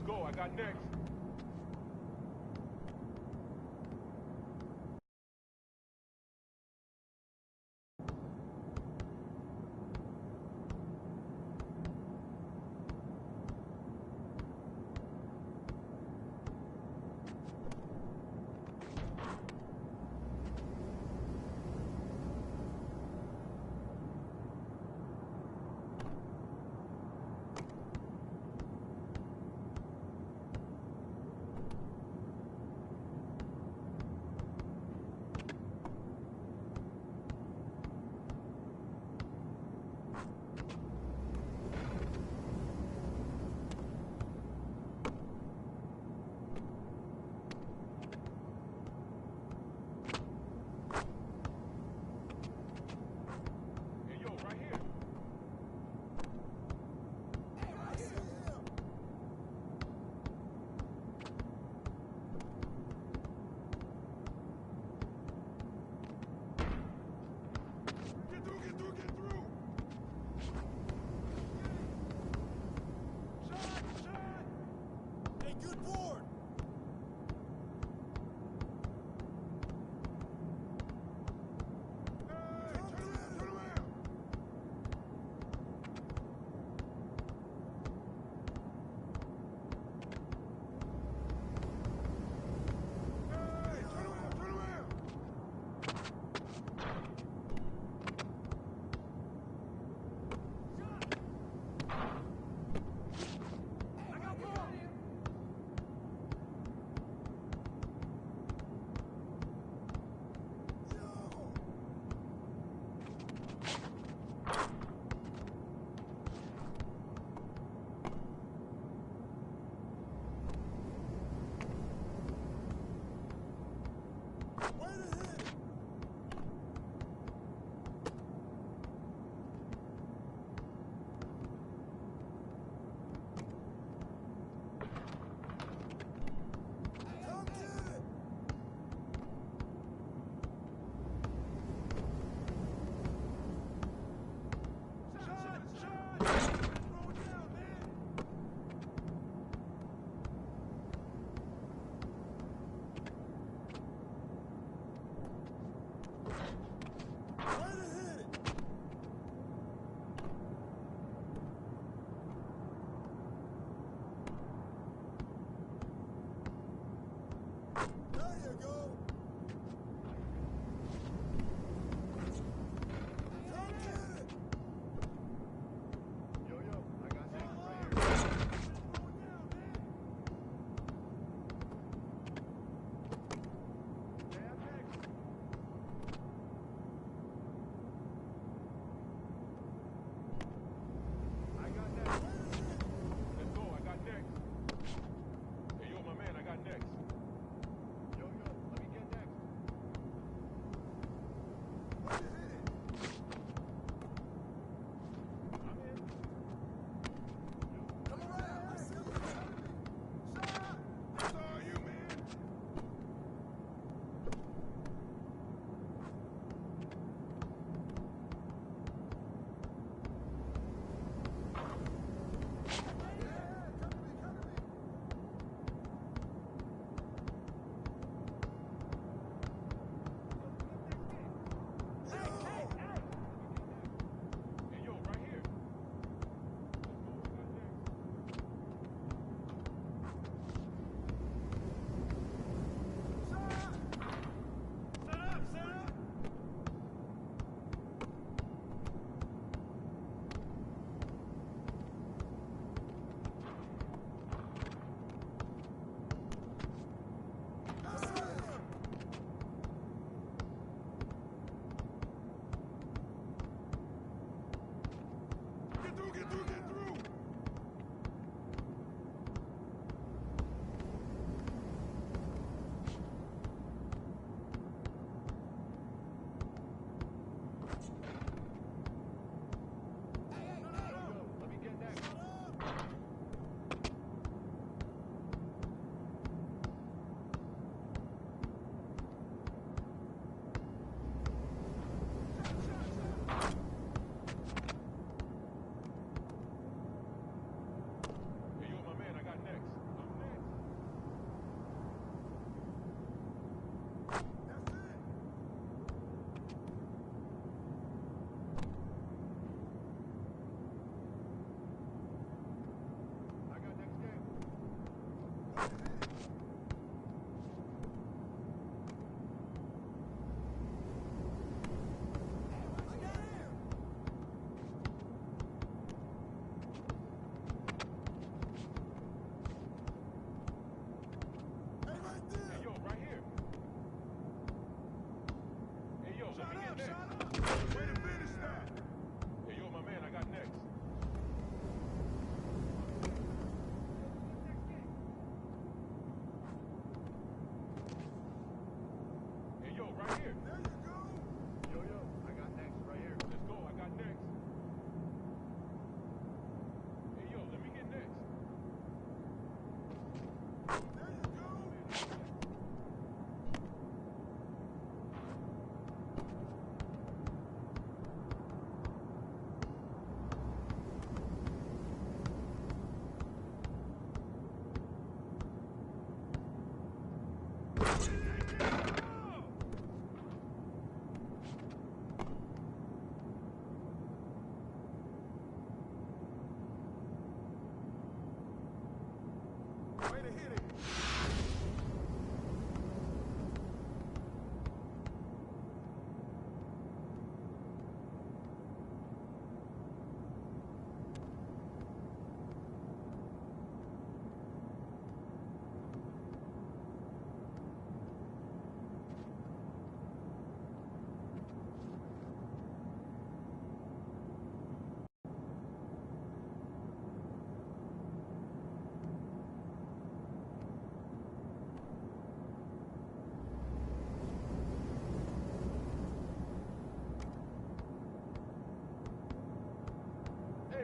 go. I got next.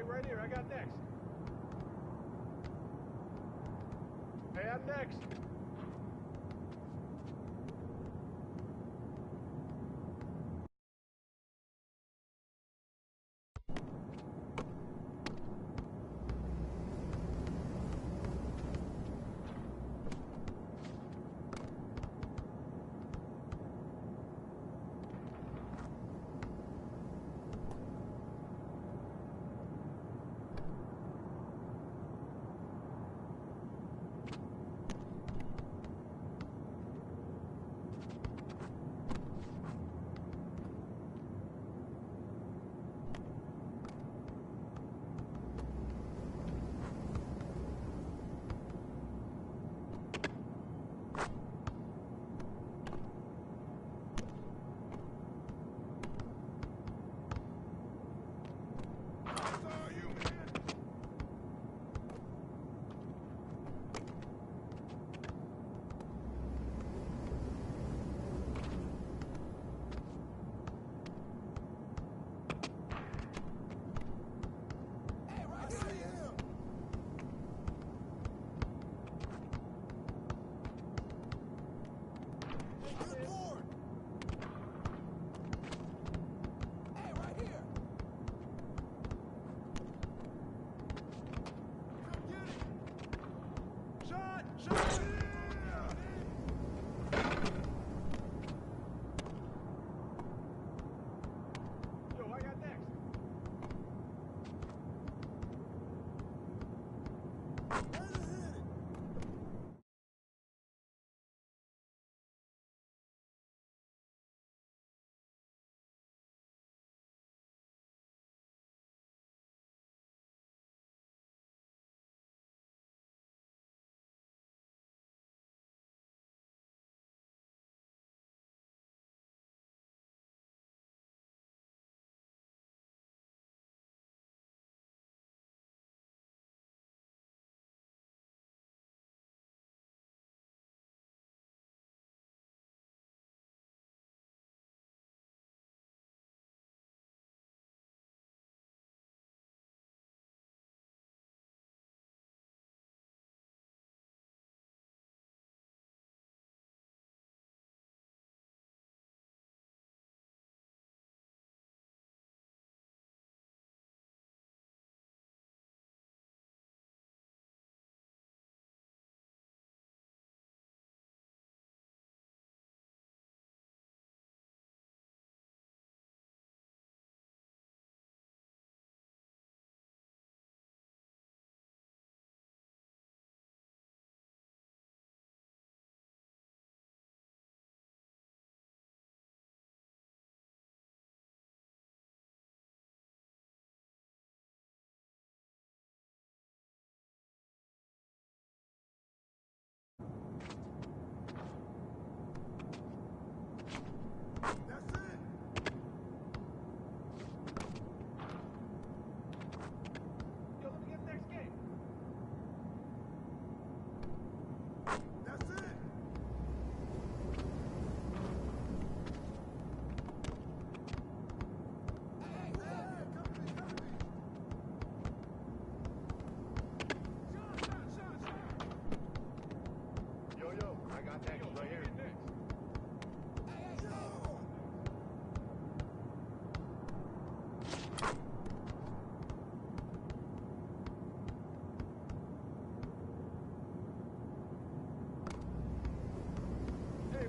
Hey, right here, I got next. Hey, I'm next.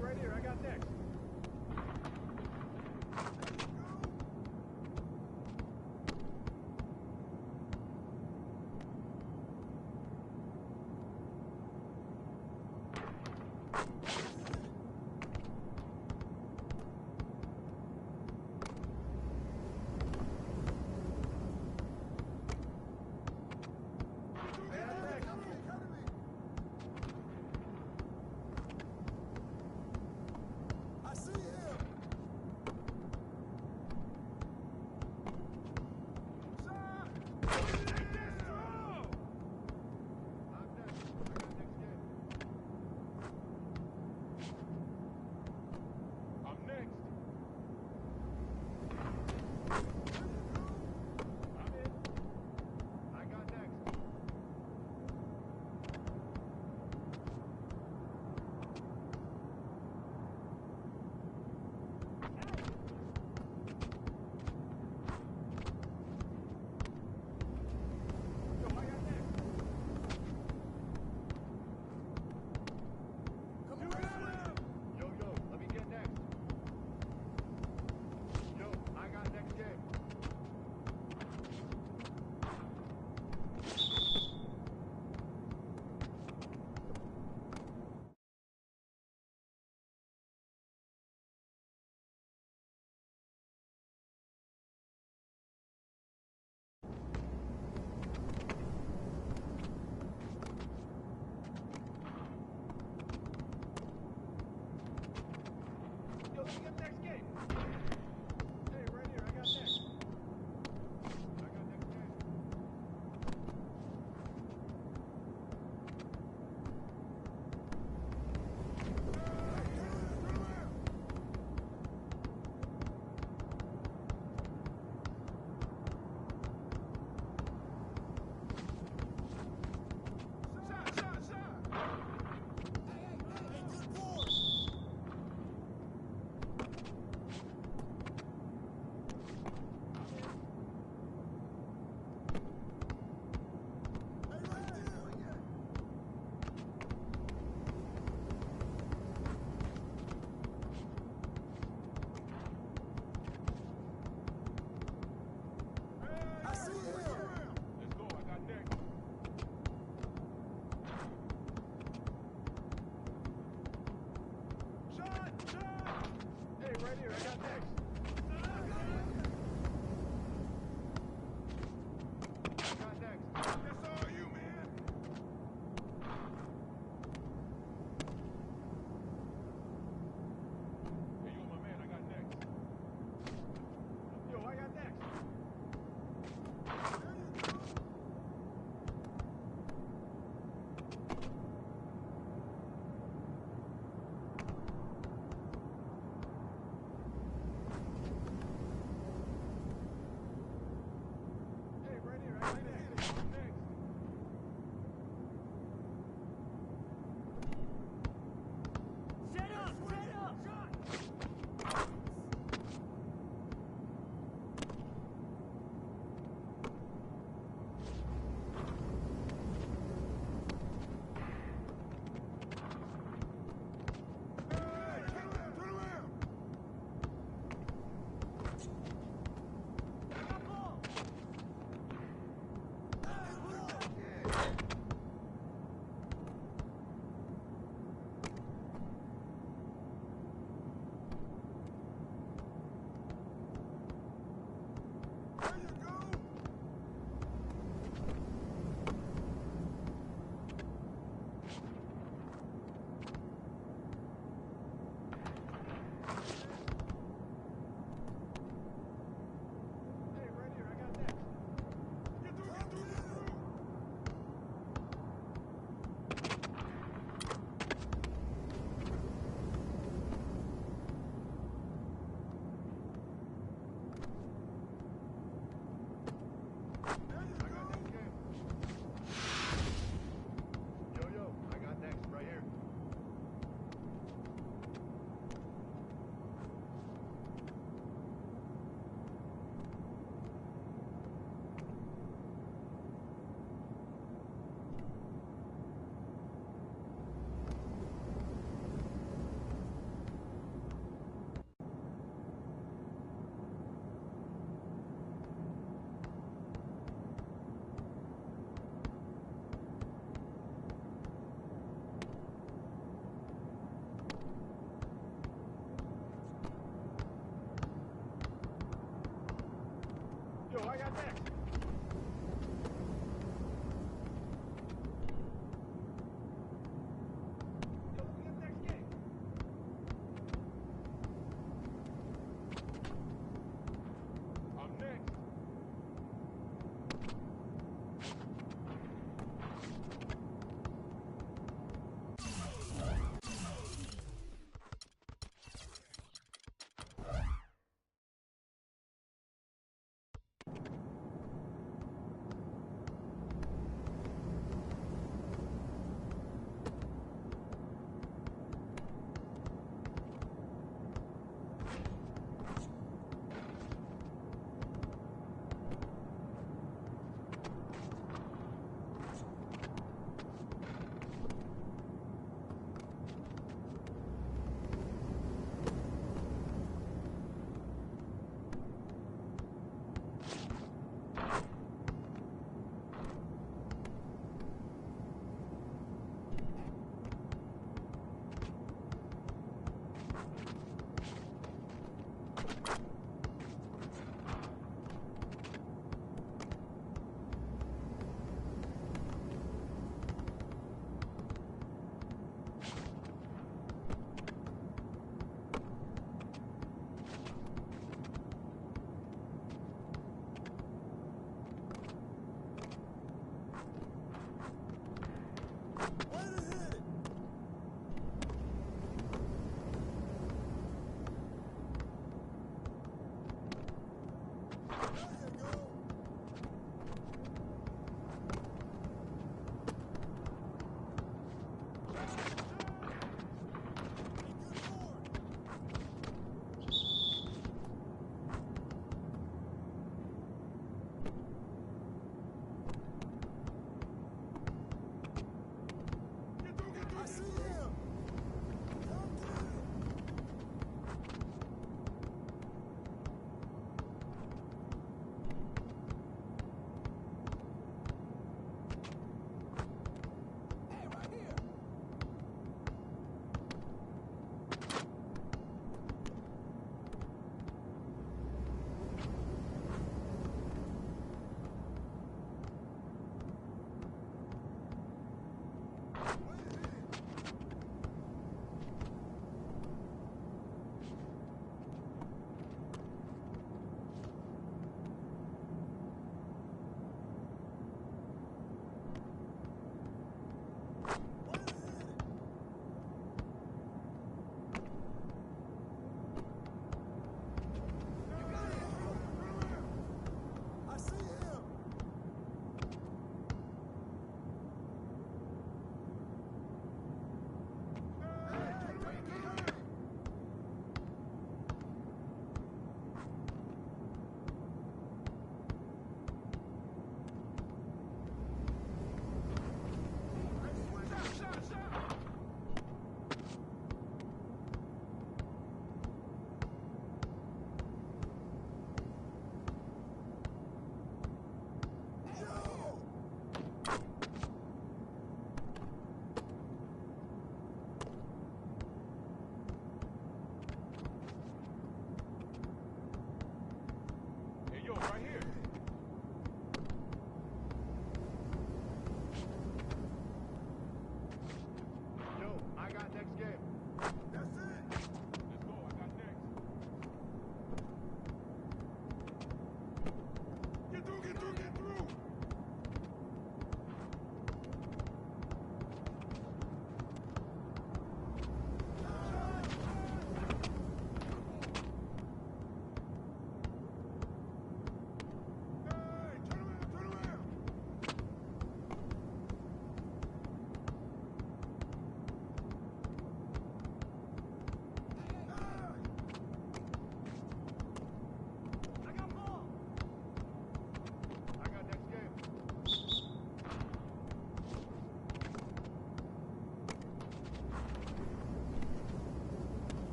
Right here, I got next.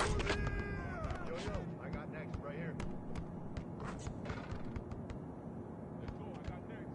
Yo, I got next right here. Let's go. I got next.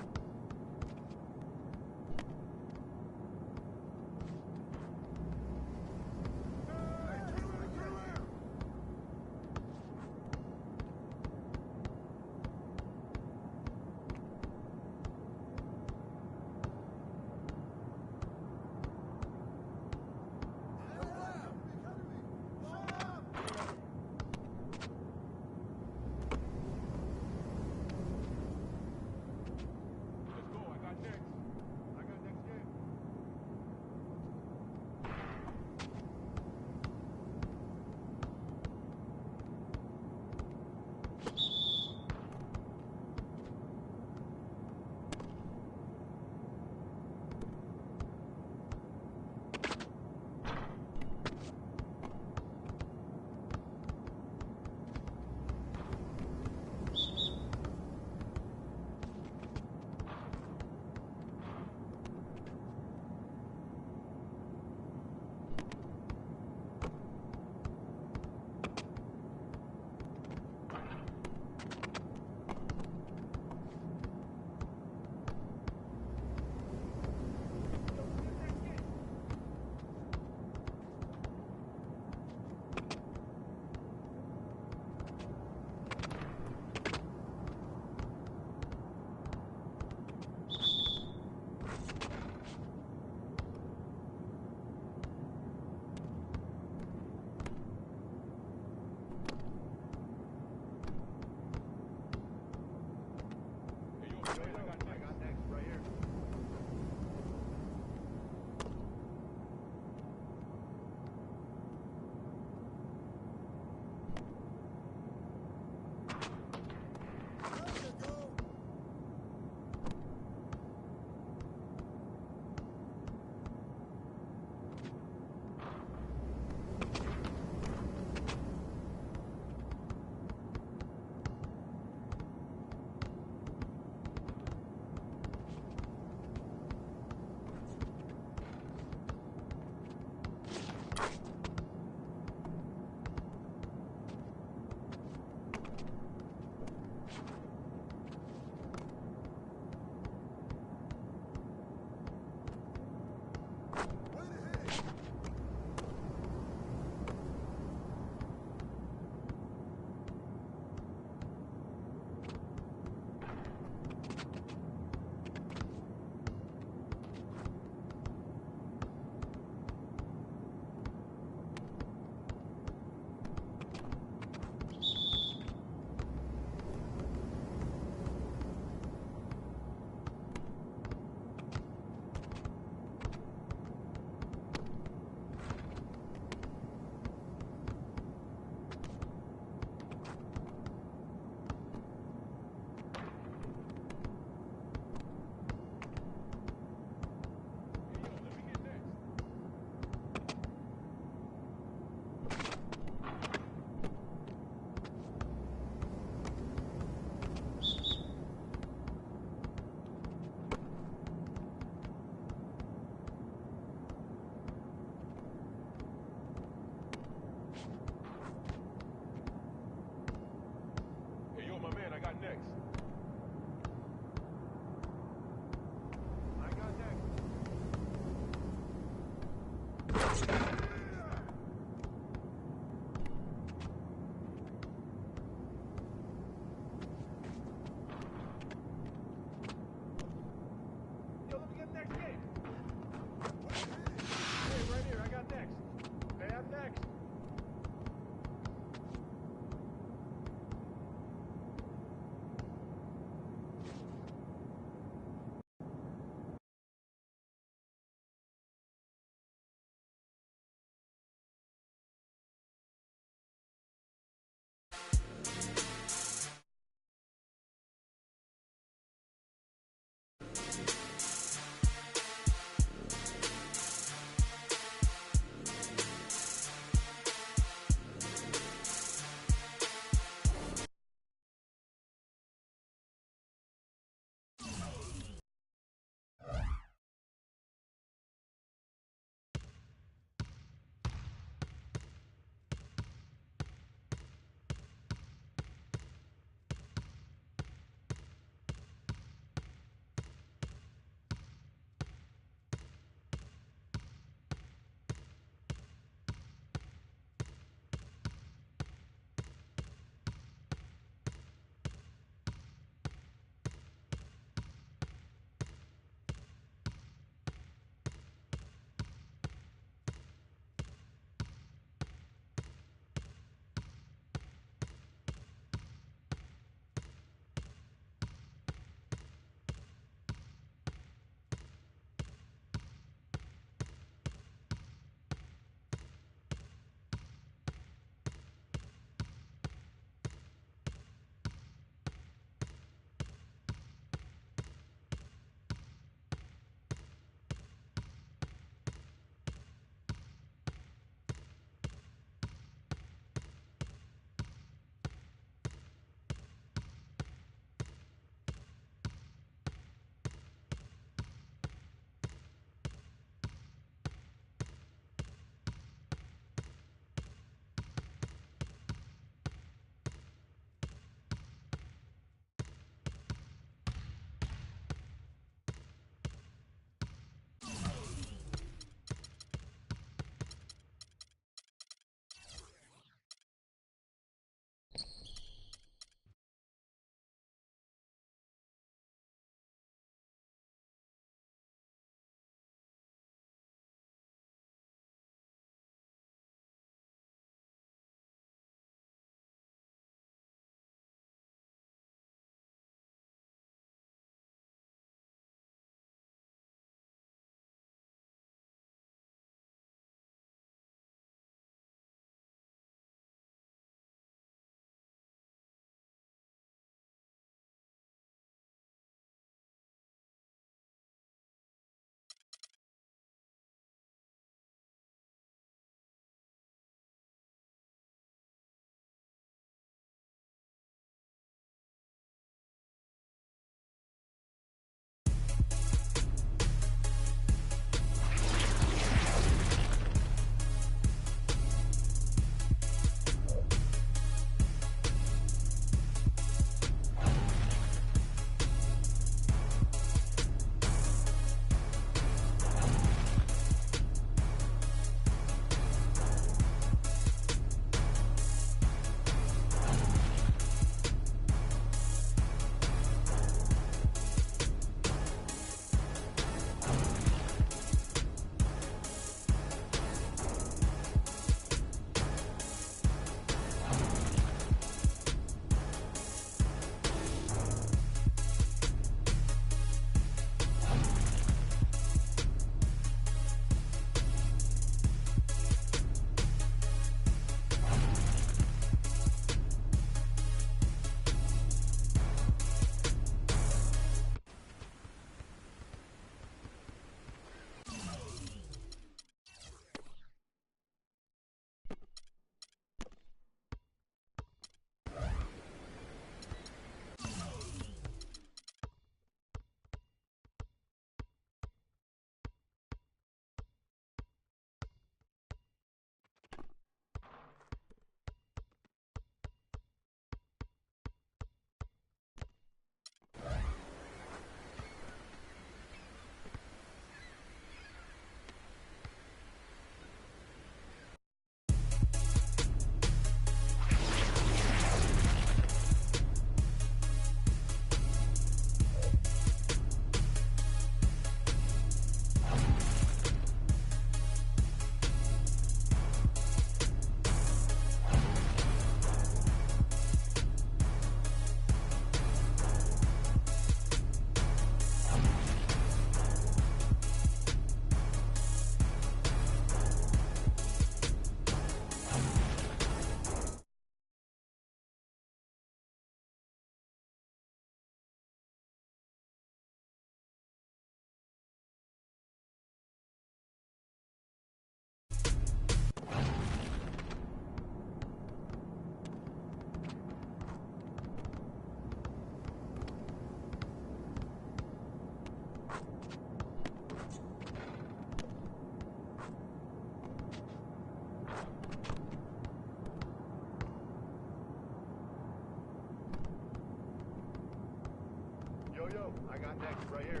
Yo, I got next right here.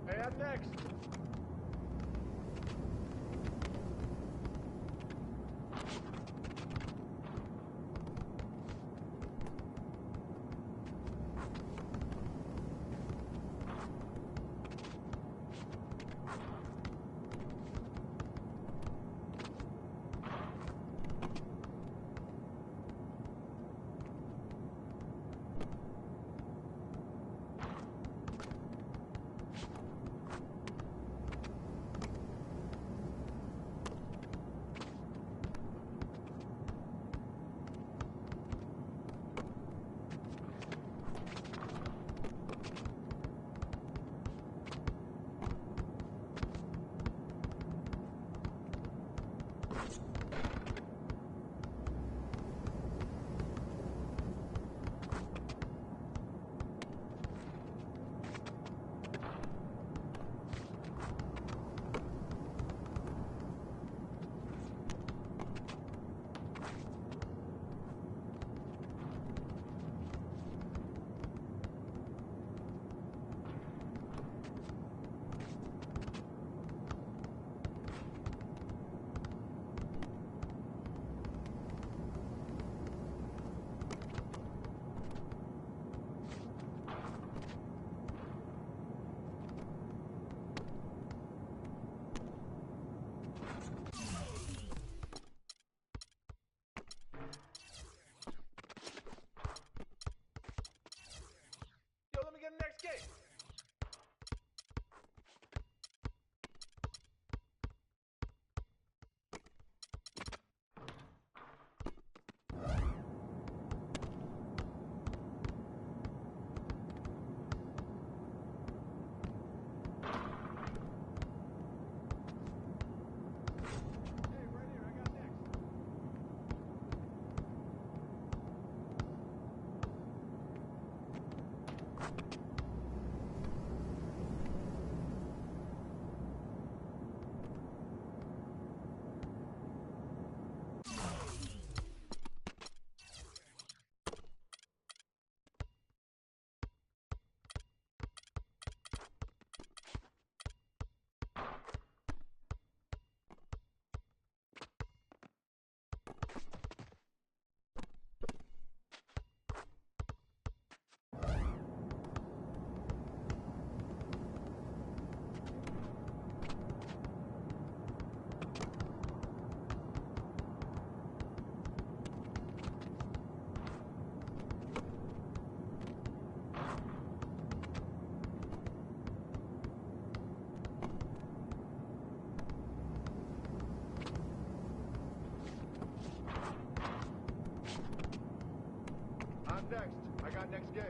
Hey, I'm next. Yo, let me get the next game. Hey, right here, I got next. I'm next. I got next game.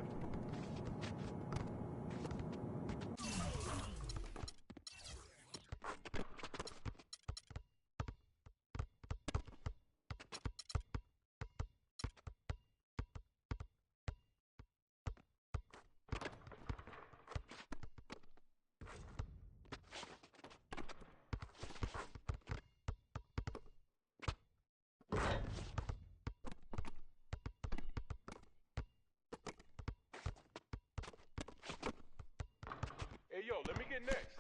Hey, yo, let me get next.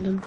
Dun.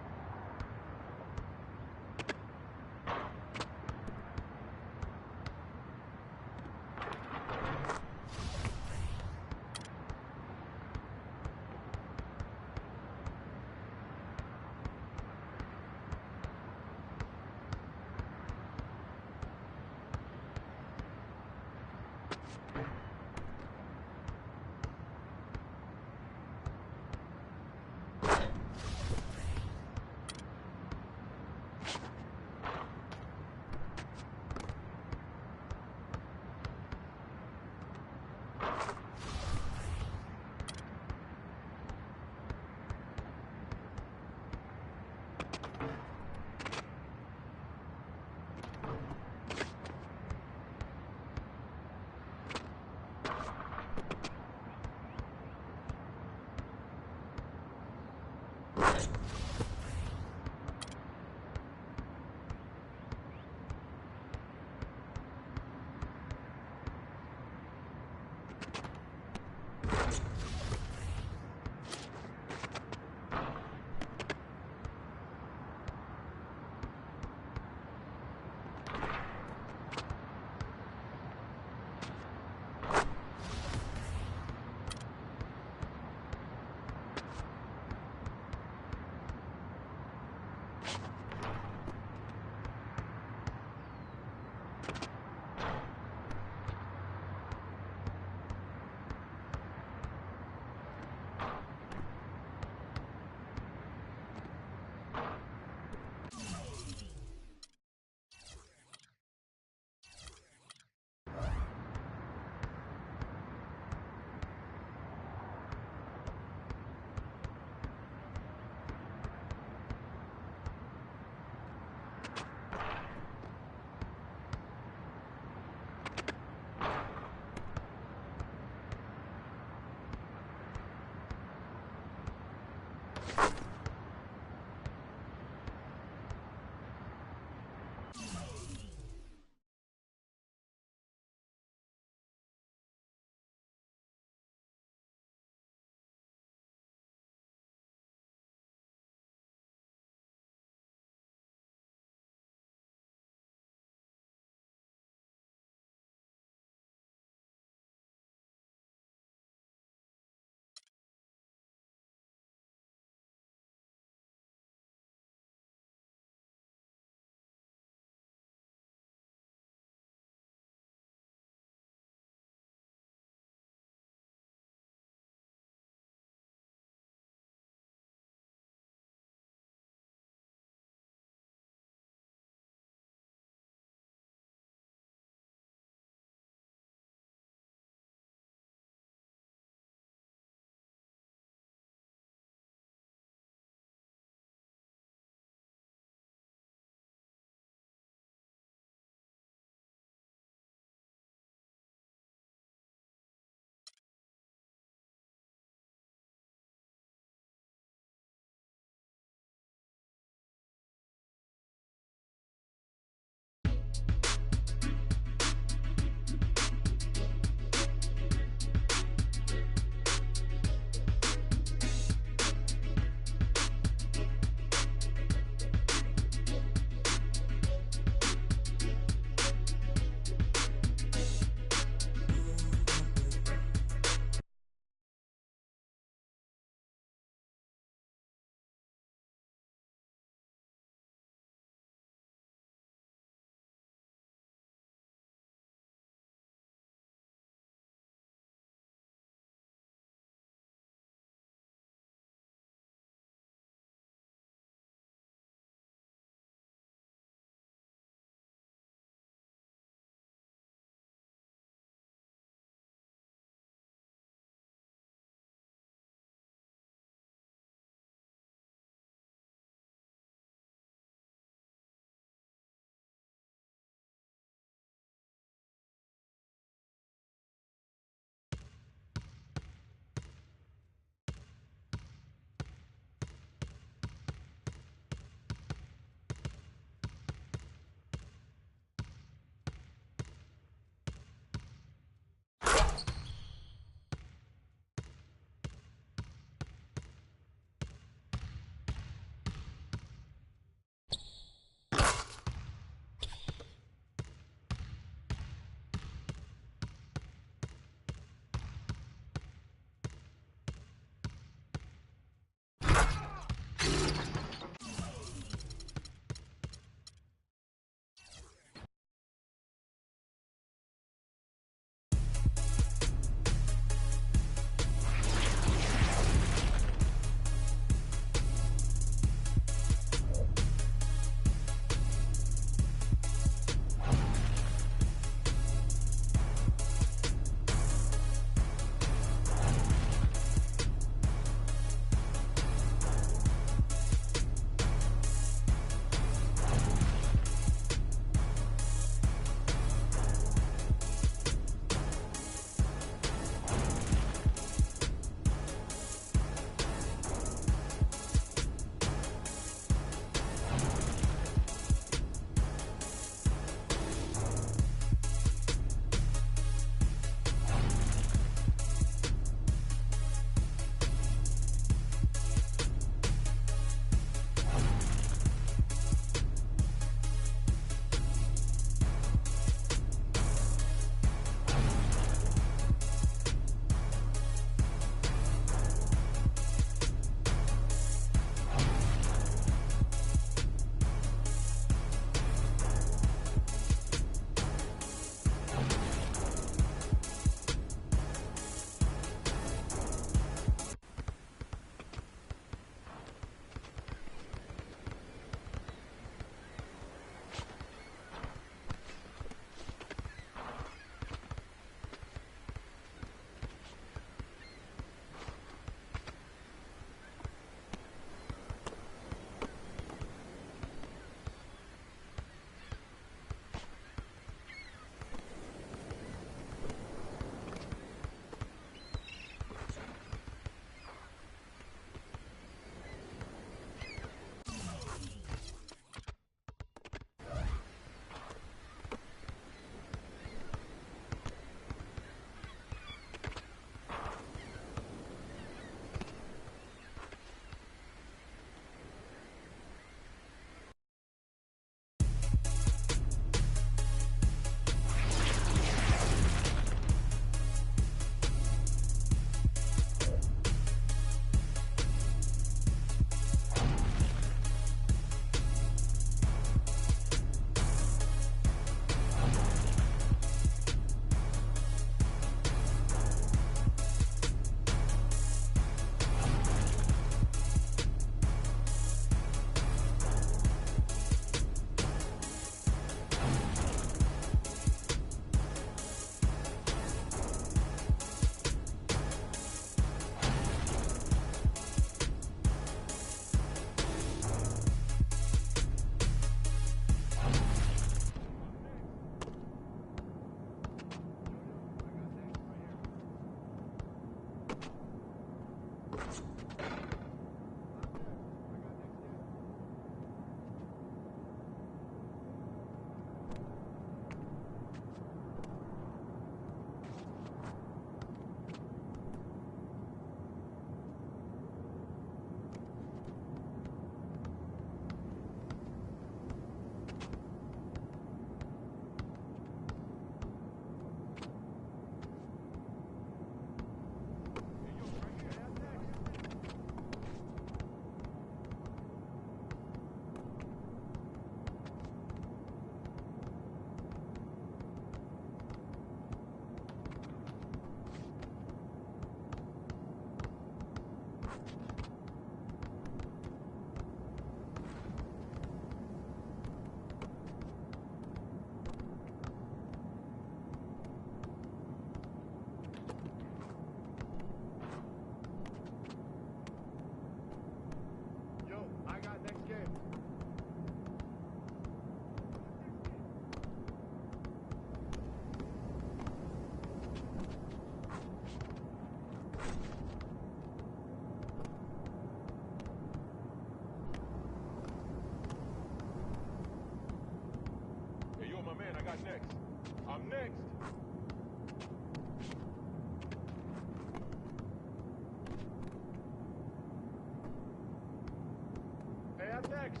I'm next.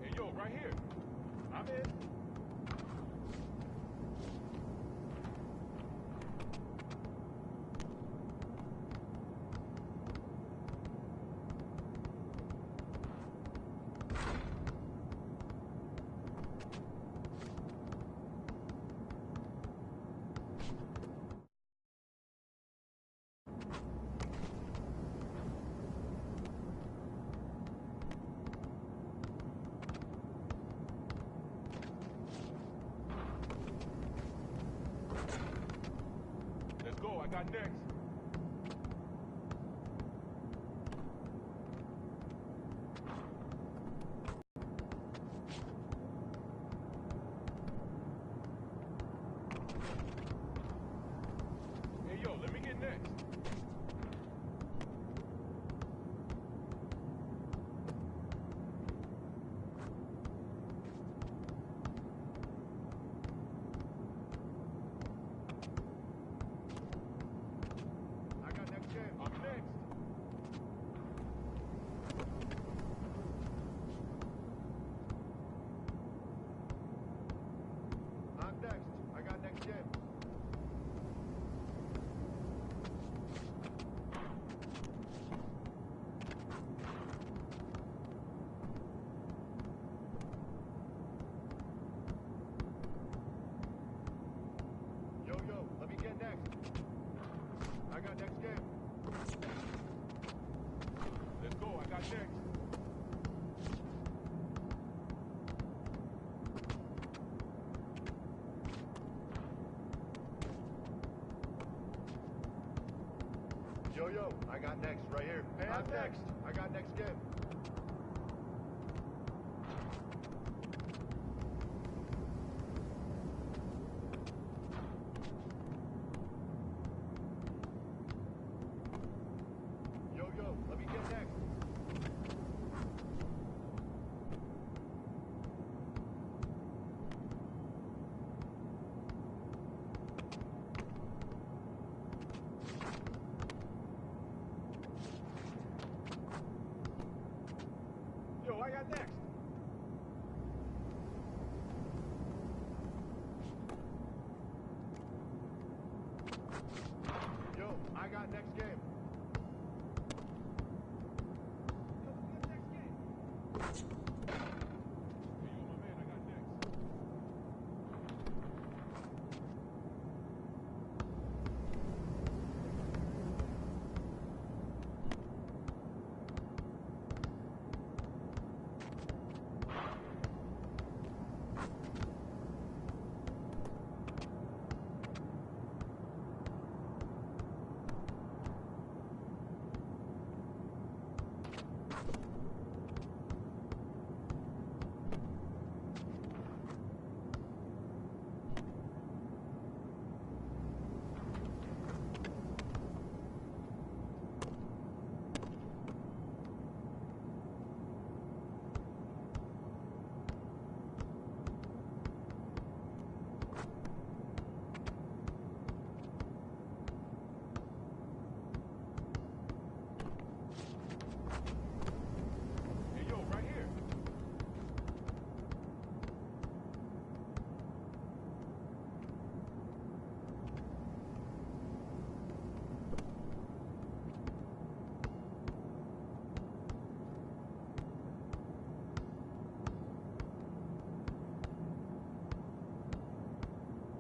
Hey, yo, right here. I'm in. Let's go. I got next. Hey, yo, let me get next. I got next game. I'm next. I'm next. I got next game. Yo, yo, let me get next. I got next game. Let's go. I got next. Yo, yo, I got next right here. Hey, I'm next. I got next game. Yo, yo, let me get next. Yo, I got next. Yo, I got next game. Yo, let me get next game. Hey, yo, my man, I got next. Hey, yo, right here.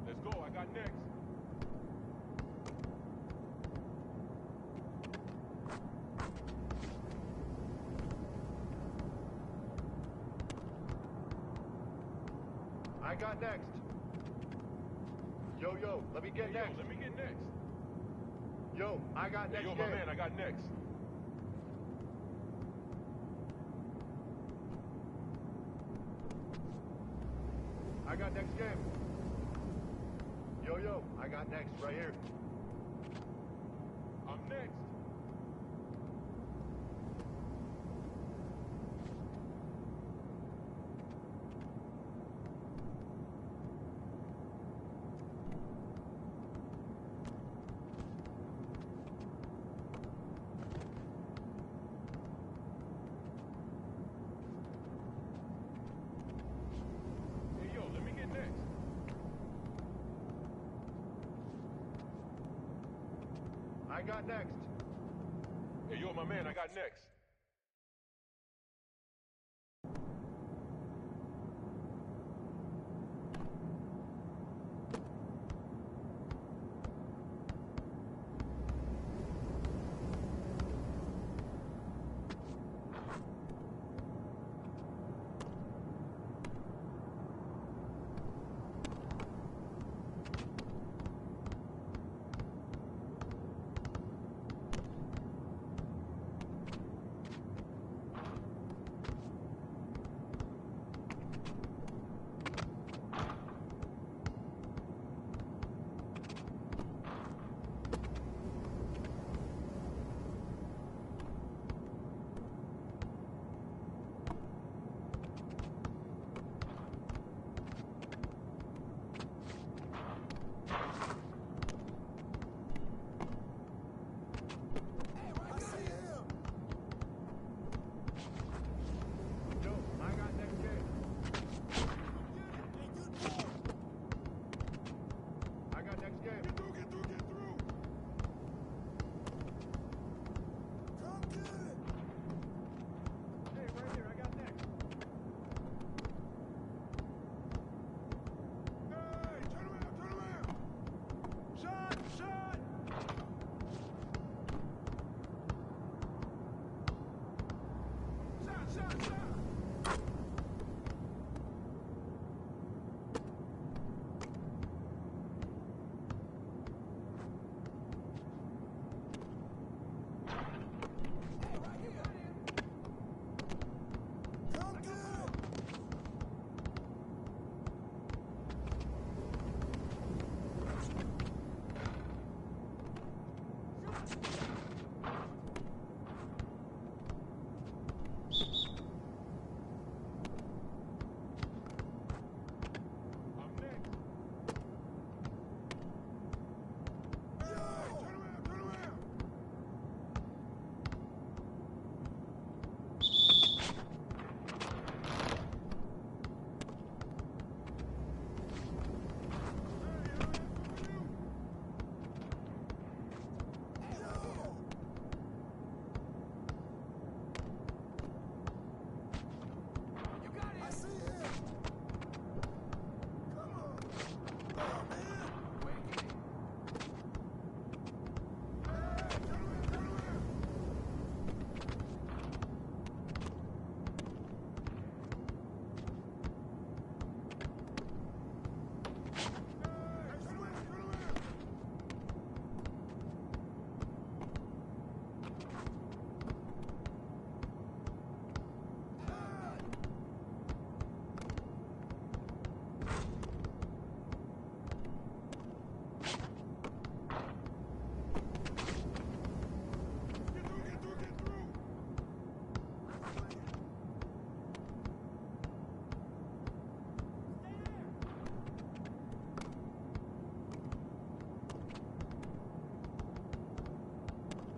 Let's go. I got next. I got next. Yo, yo, let me get Hey, next. yo, let me get next. Yo, I got Hey, next yo, game. my man, I got next. I got next game. Yo, yo, I got next right here. I'm next. I got next. Hey, yo, my man, I got next. Yo, I got next game. I got next game. Get through, get through, get through! Come get it! Hey, right here, I got next. Hey, turn around, turn around! Shot! Shot! Shot, shot, shot! Come get it! I'm next. Hey, turn around, turn around! I see him! Come on! Oh, man! Hey, turn around, turn around! Hey, turn around, turn around! Get through, get through, get through!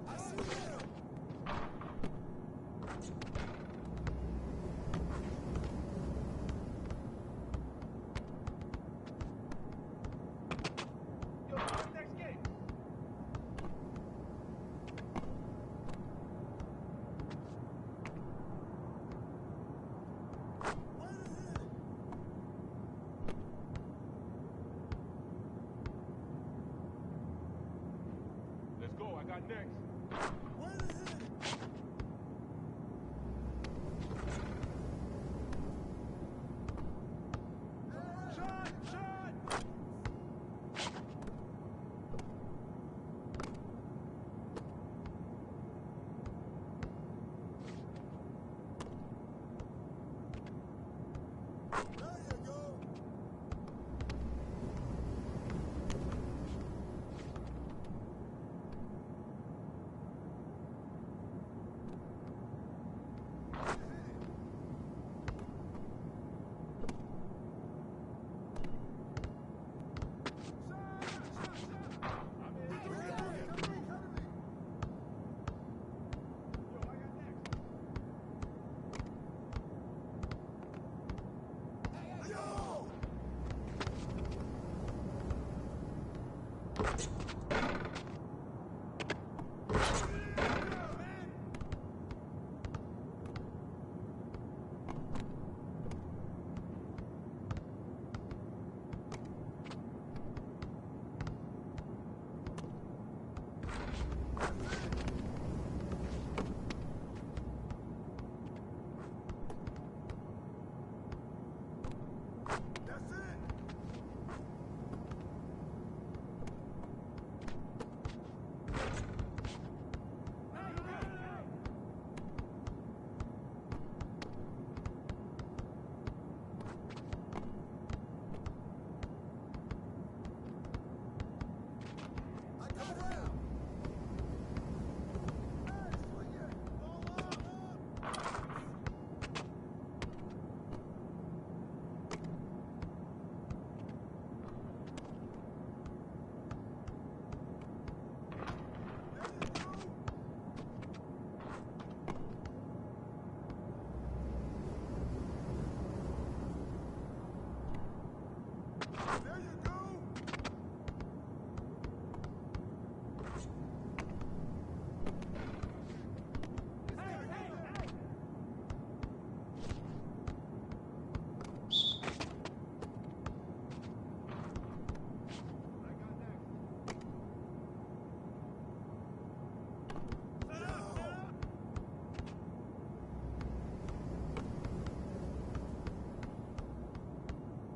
I see him! Yo, I got next game. Wait a minute! Let's go, I got next. Wait a minute! Shot! Shot! There you go! There you go.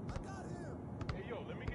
I got him. Hey, yo, let me get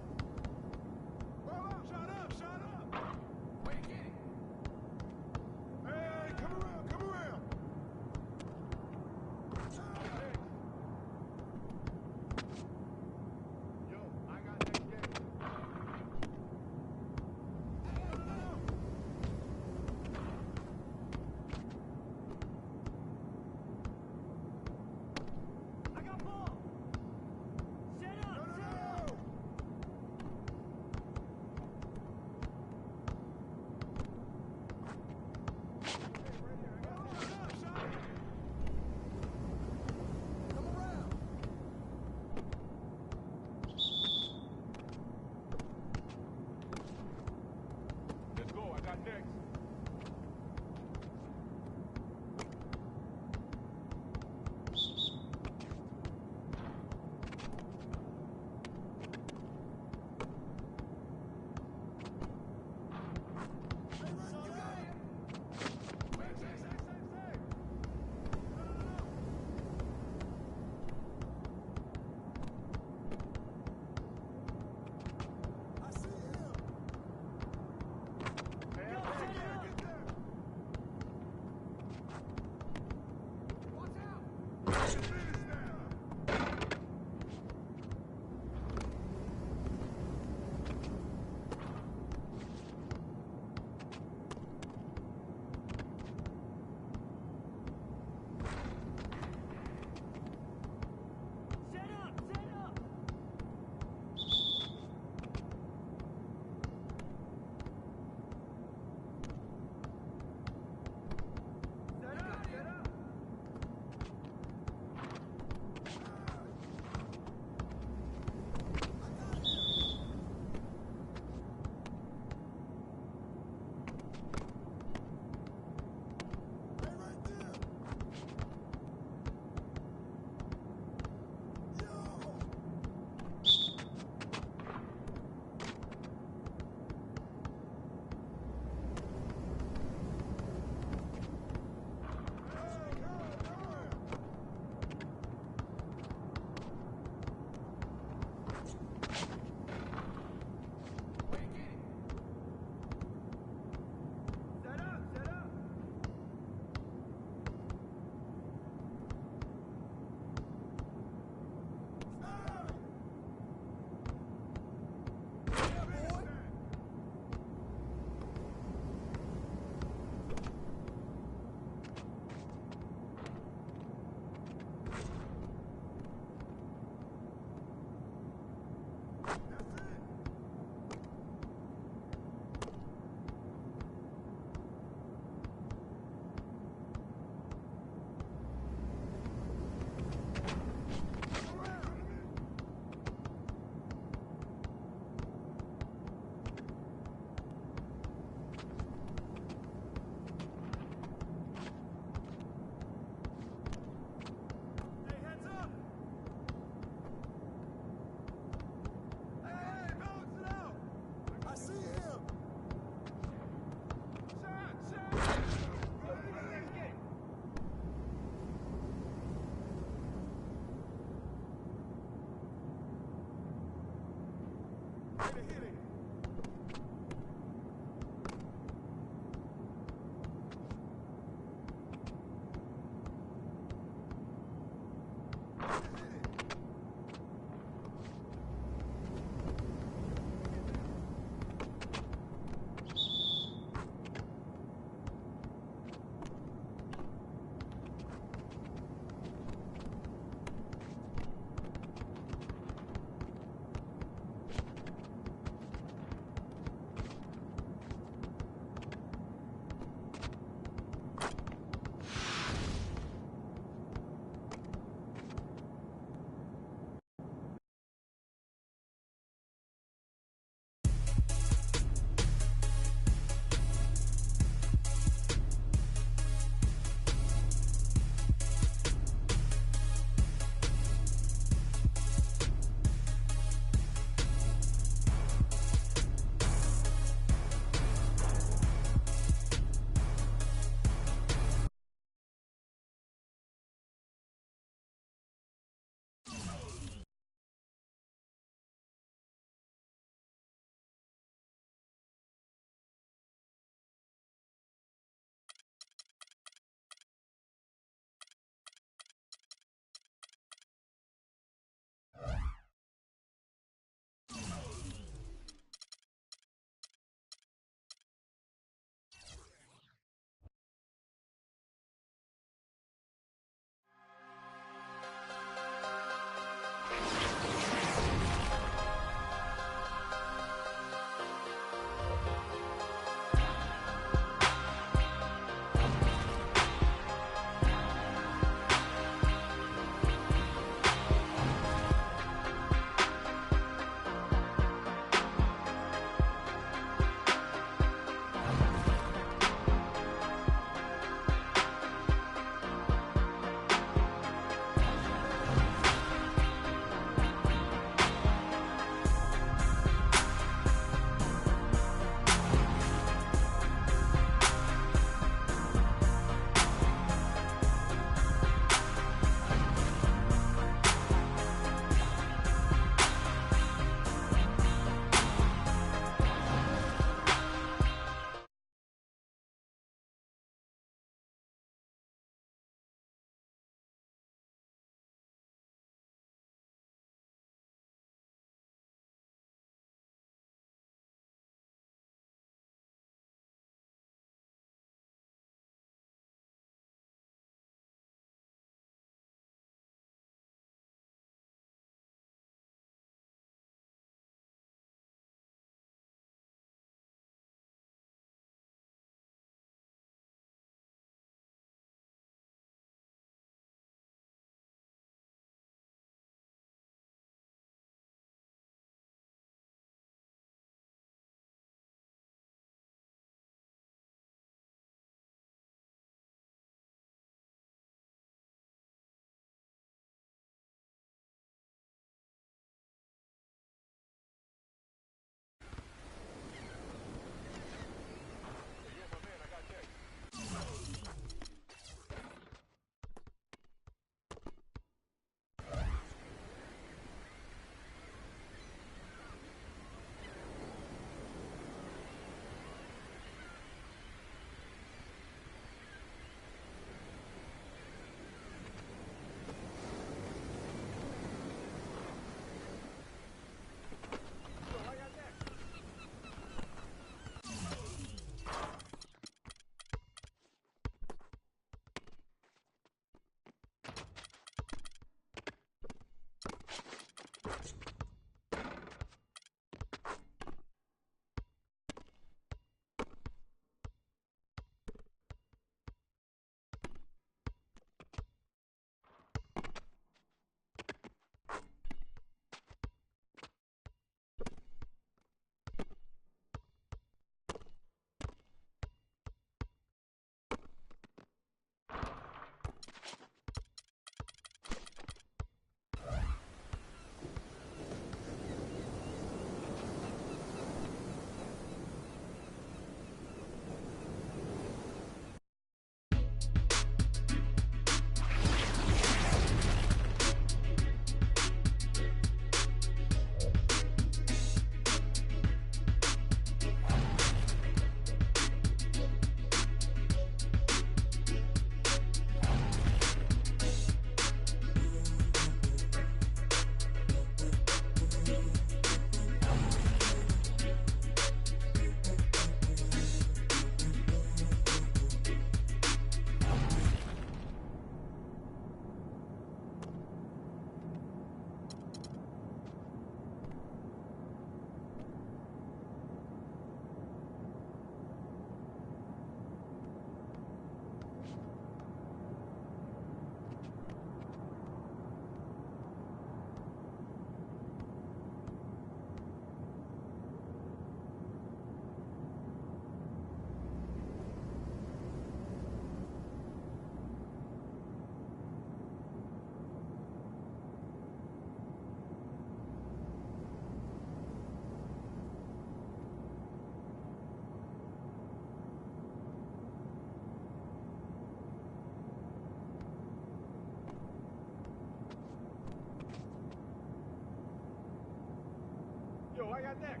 Yo, I got next.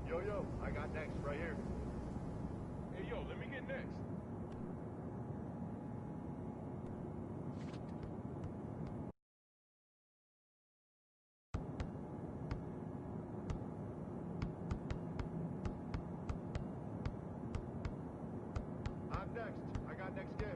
Yo, I got next right here. Hey, yo, let me get next. I'm next. I got next game.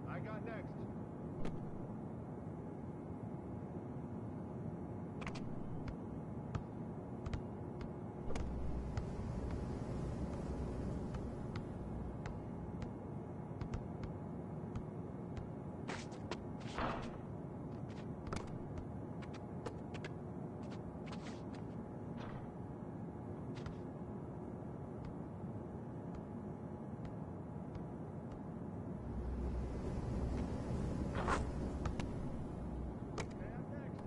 I got next. Okay, I'm next.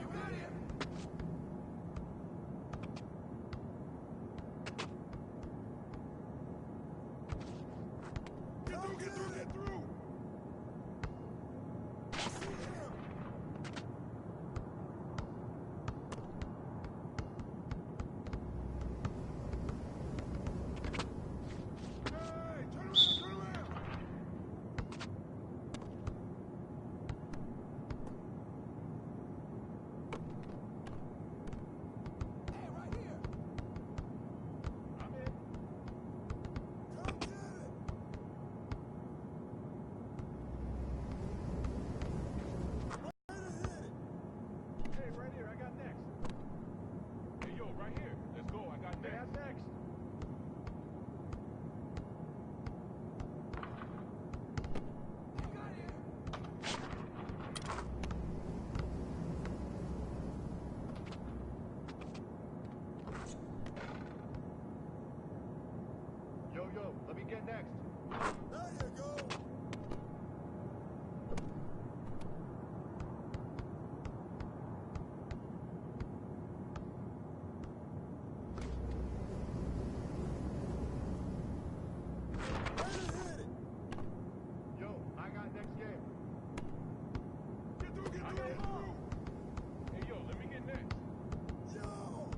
You ready? Get through, get through, get through. I see him. Hey, turn around, turn around. Hey, right here. I'm in. Come get it. Way to hit it. Hey, right here. I got next. Hey, yo, right here. Let's go. I got Hey, next. I'm next. You got it. Yo, let me get next. There you go. Way to hit it. Yo, I got next game. Get through, get I through, got get it. through. Hey, yo, let me get next. Yo.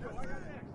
Yo, I got next.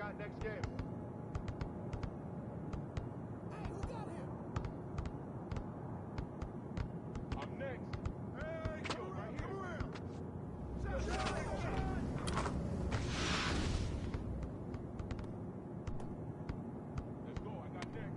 got next game. Hey, who got him? I'm next. Hey, come around, come around. Let's go, I got next.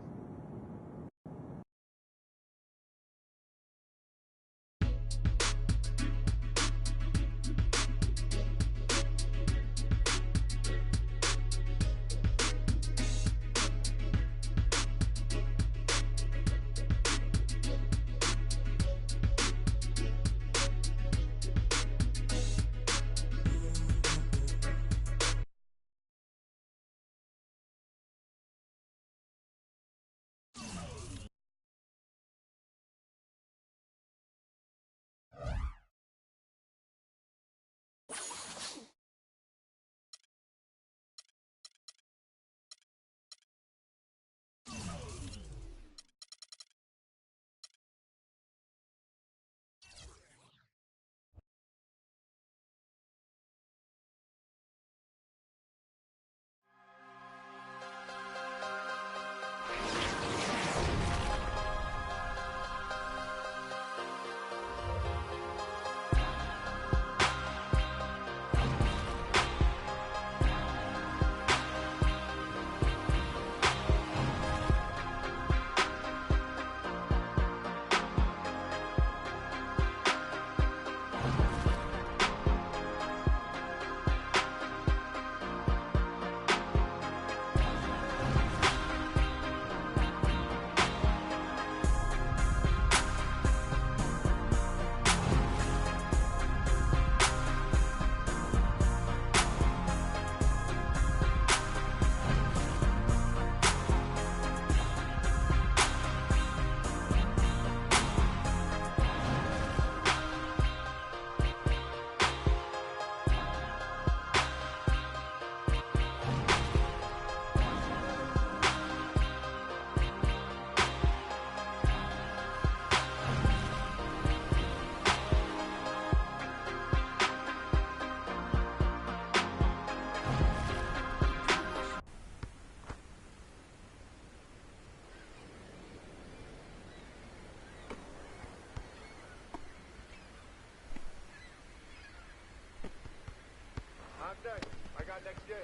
I'm next. I got next game.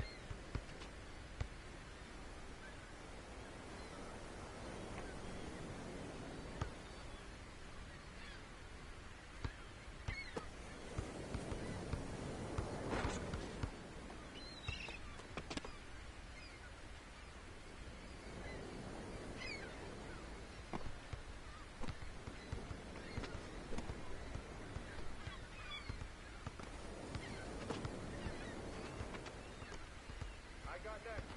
I got next.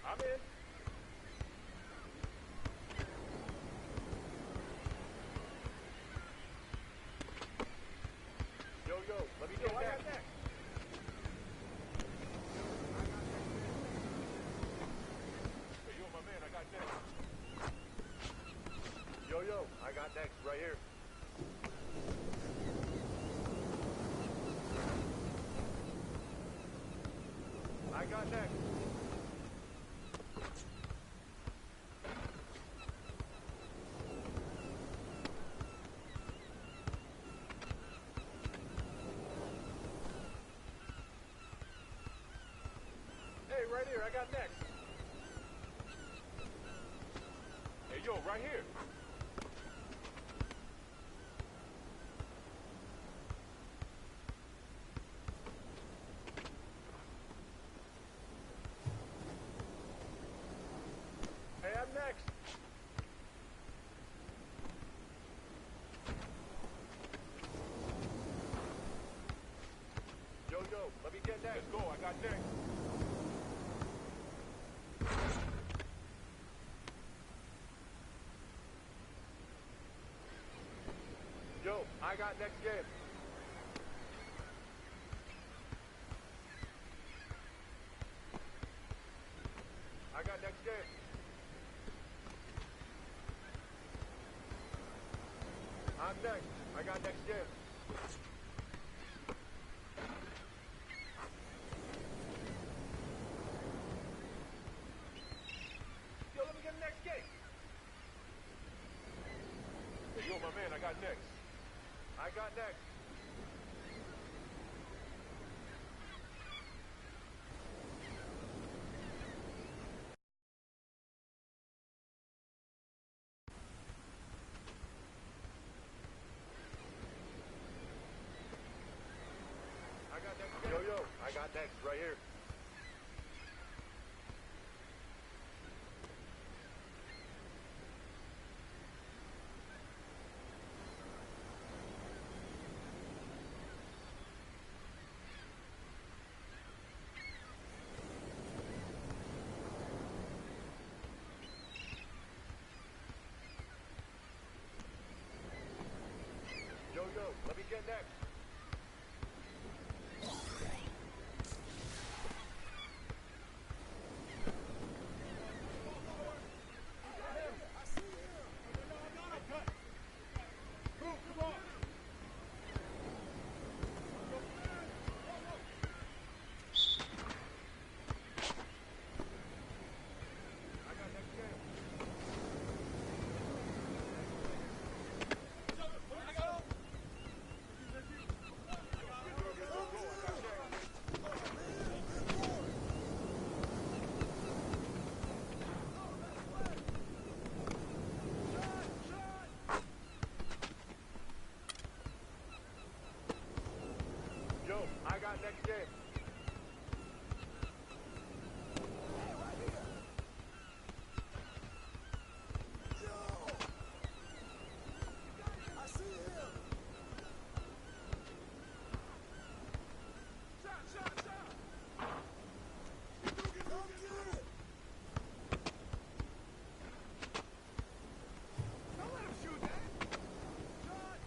I'm in. Yo, let me get next. Hey, yo, my man, I got next. Yo, I got next right here. I got next. Hey, right here, I got next. Hey, yo, right here. Hey, I'm next. Yo, let me get next. Let's go, I got next. Yo, I got next game. I got next game. I'm next. I got next game. next? I got next. I got next. Yo, I got next right here. Yo, let me get next. Yo, I got next game. I see him. Shot. Come get it. Don't let him shoot that. Shot.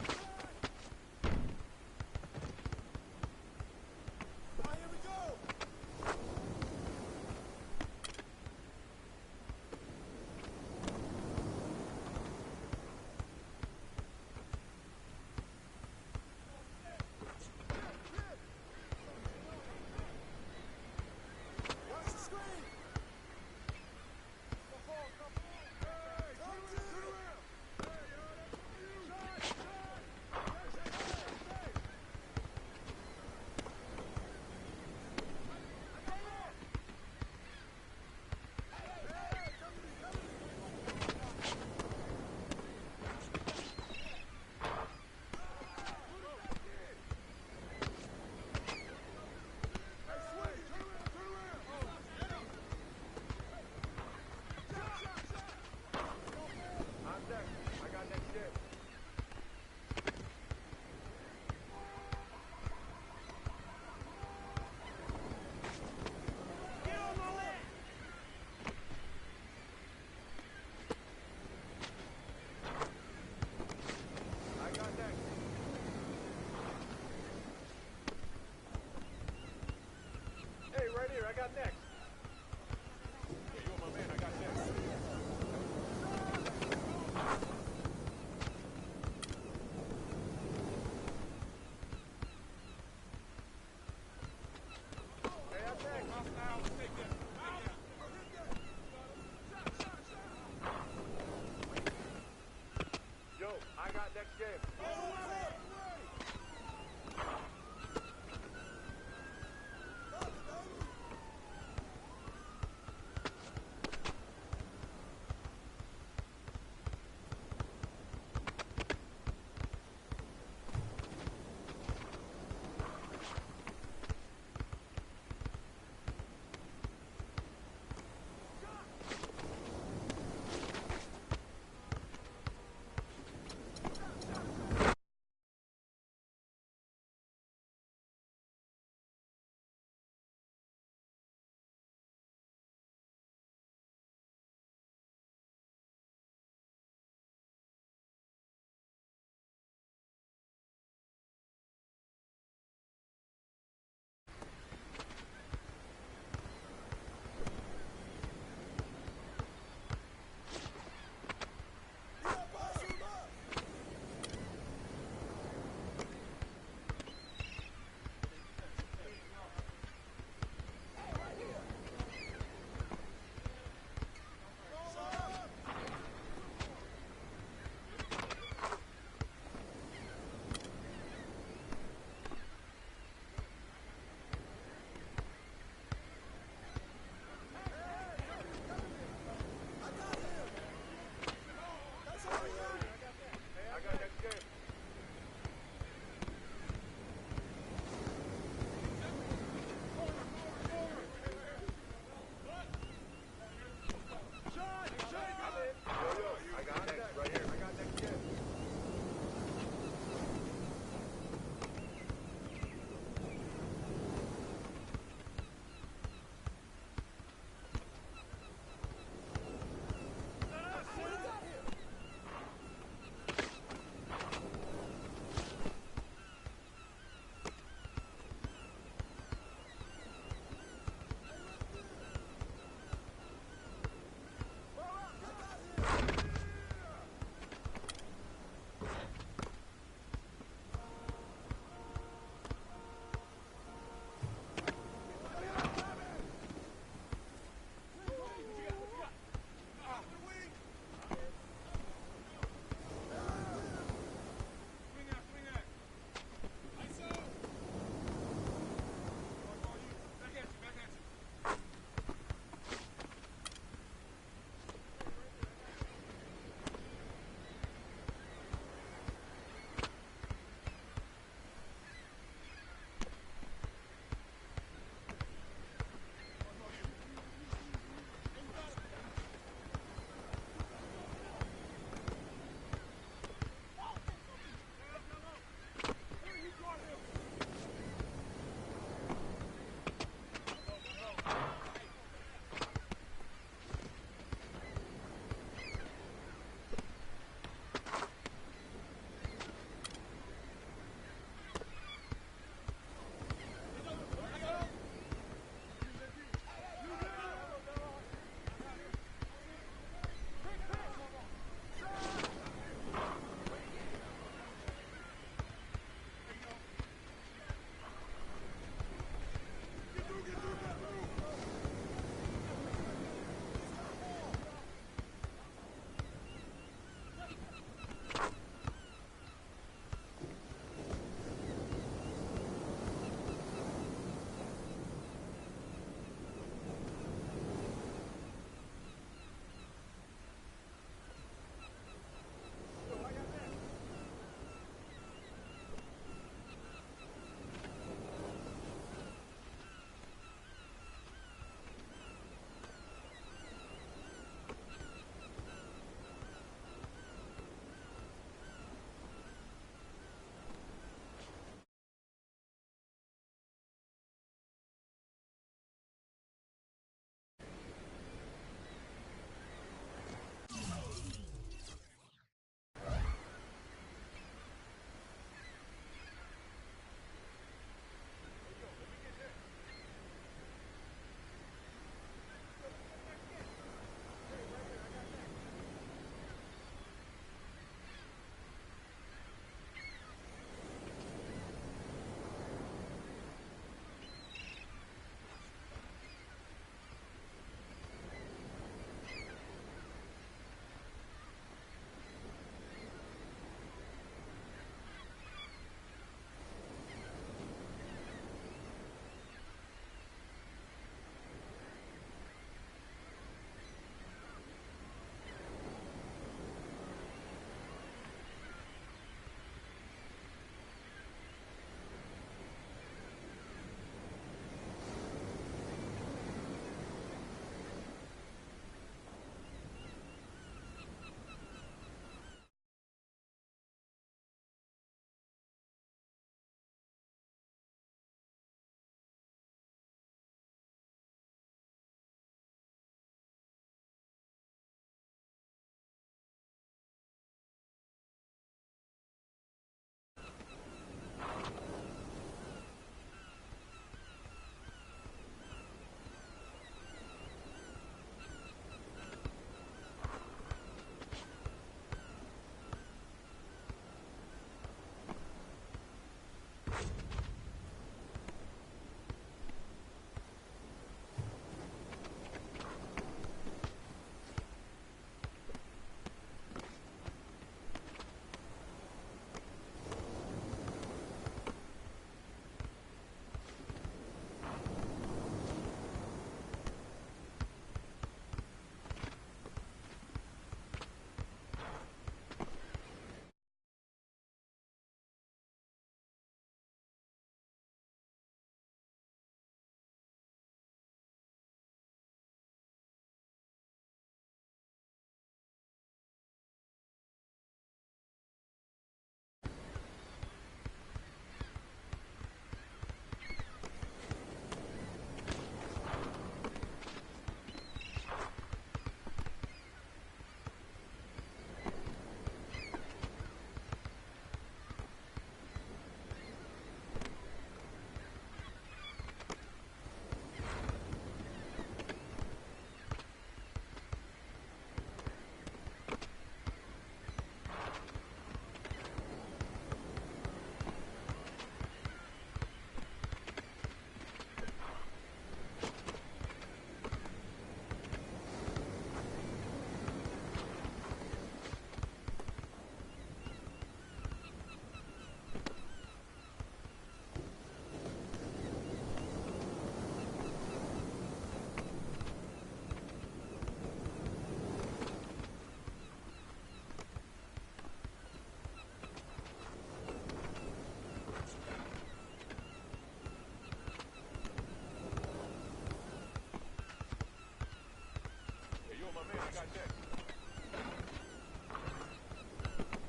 got next.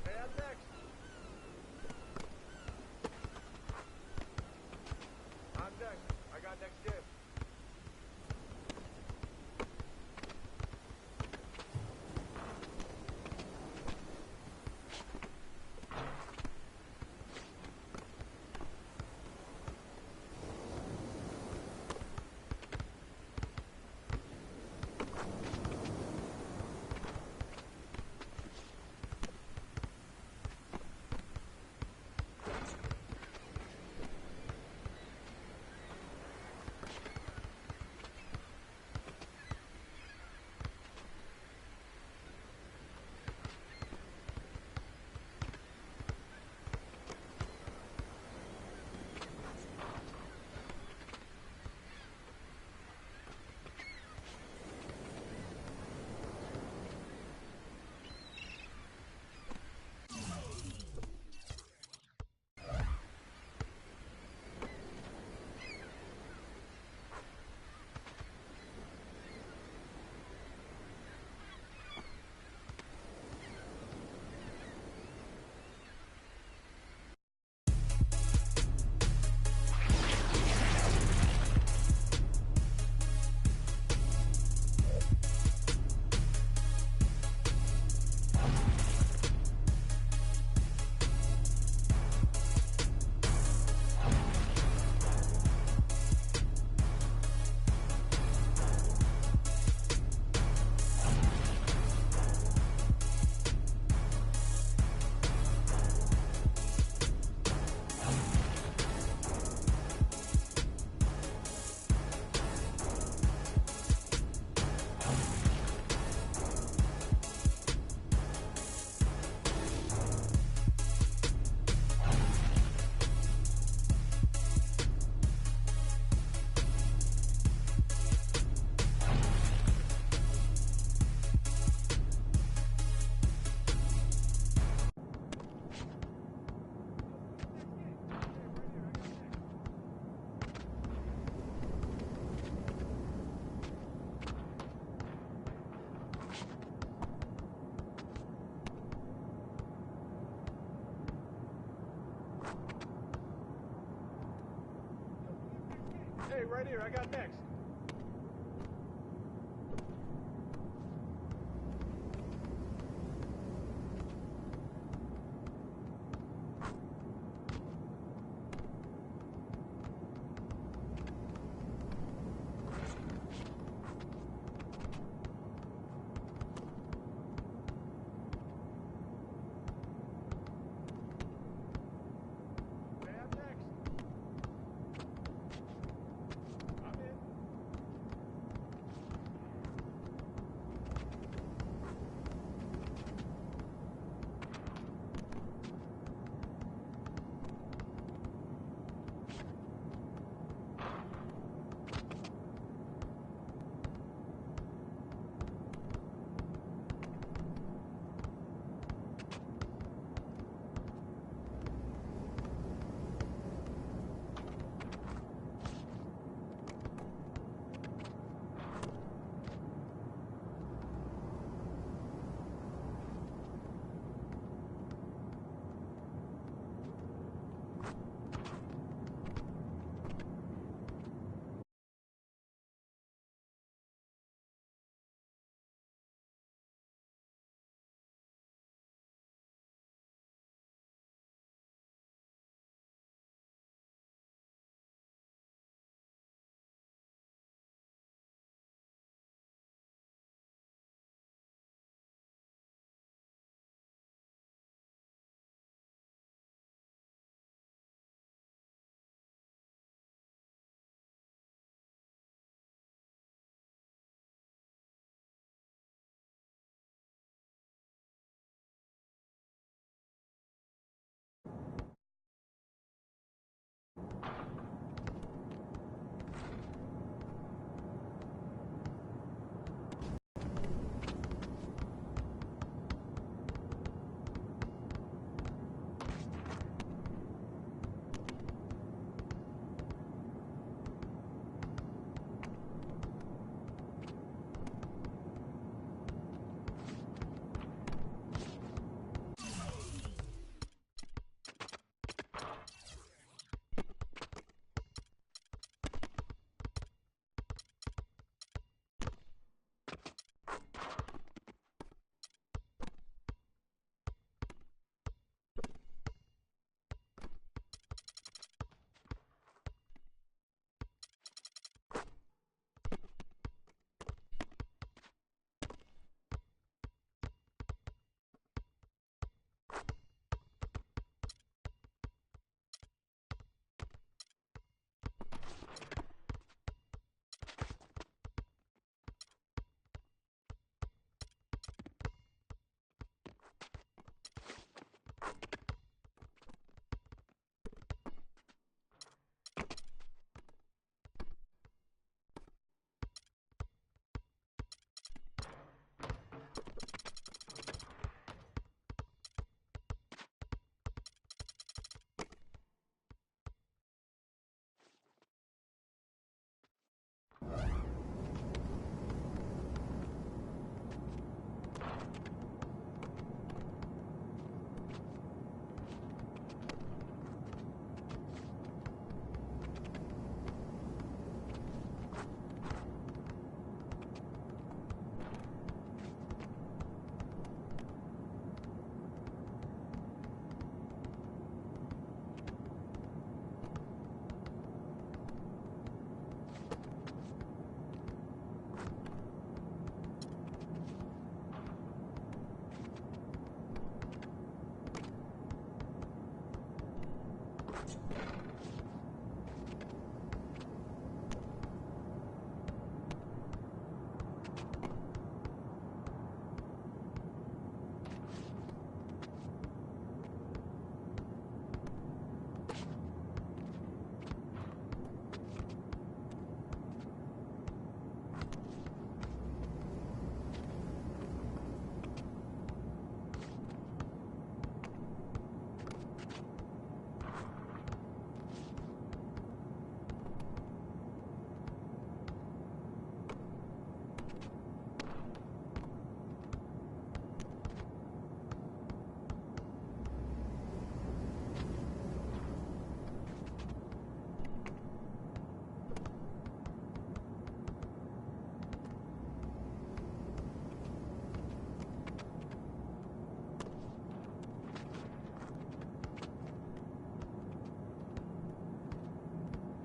Hey, I'm next. I'm next. I got next game. Hey, right here. I got next. Hey, I'm next. I'm in.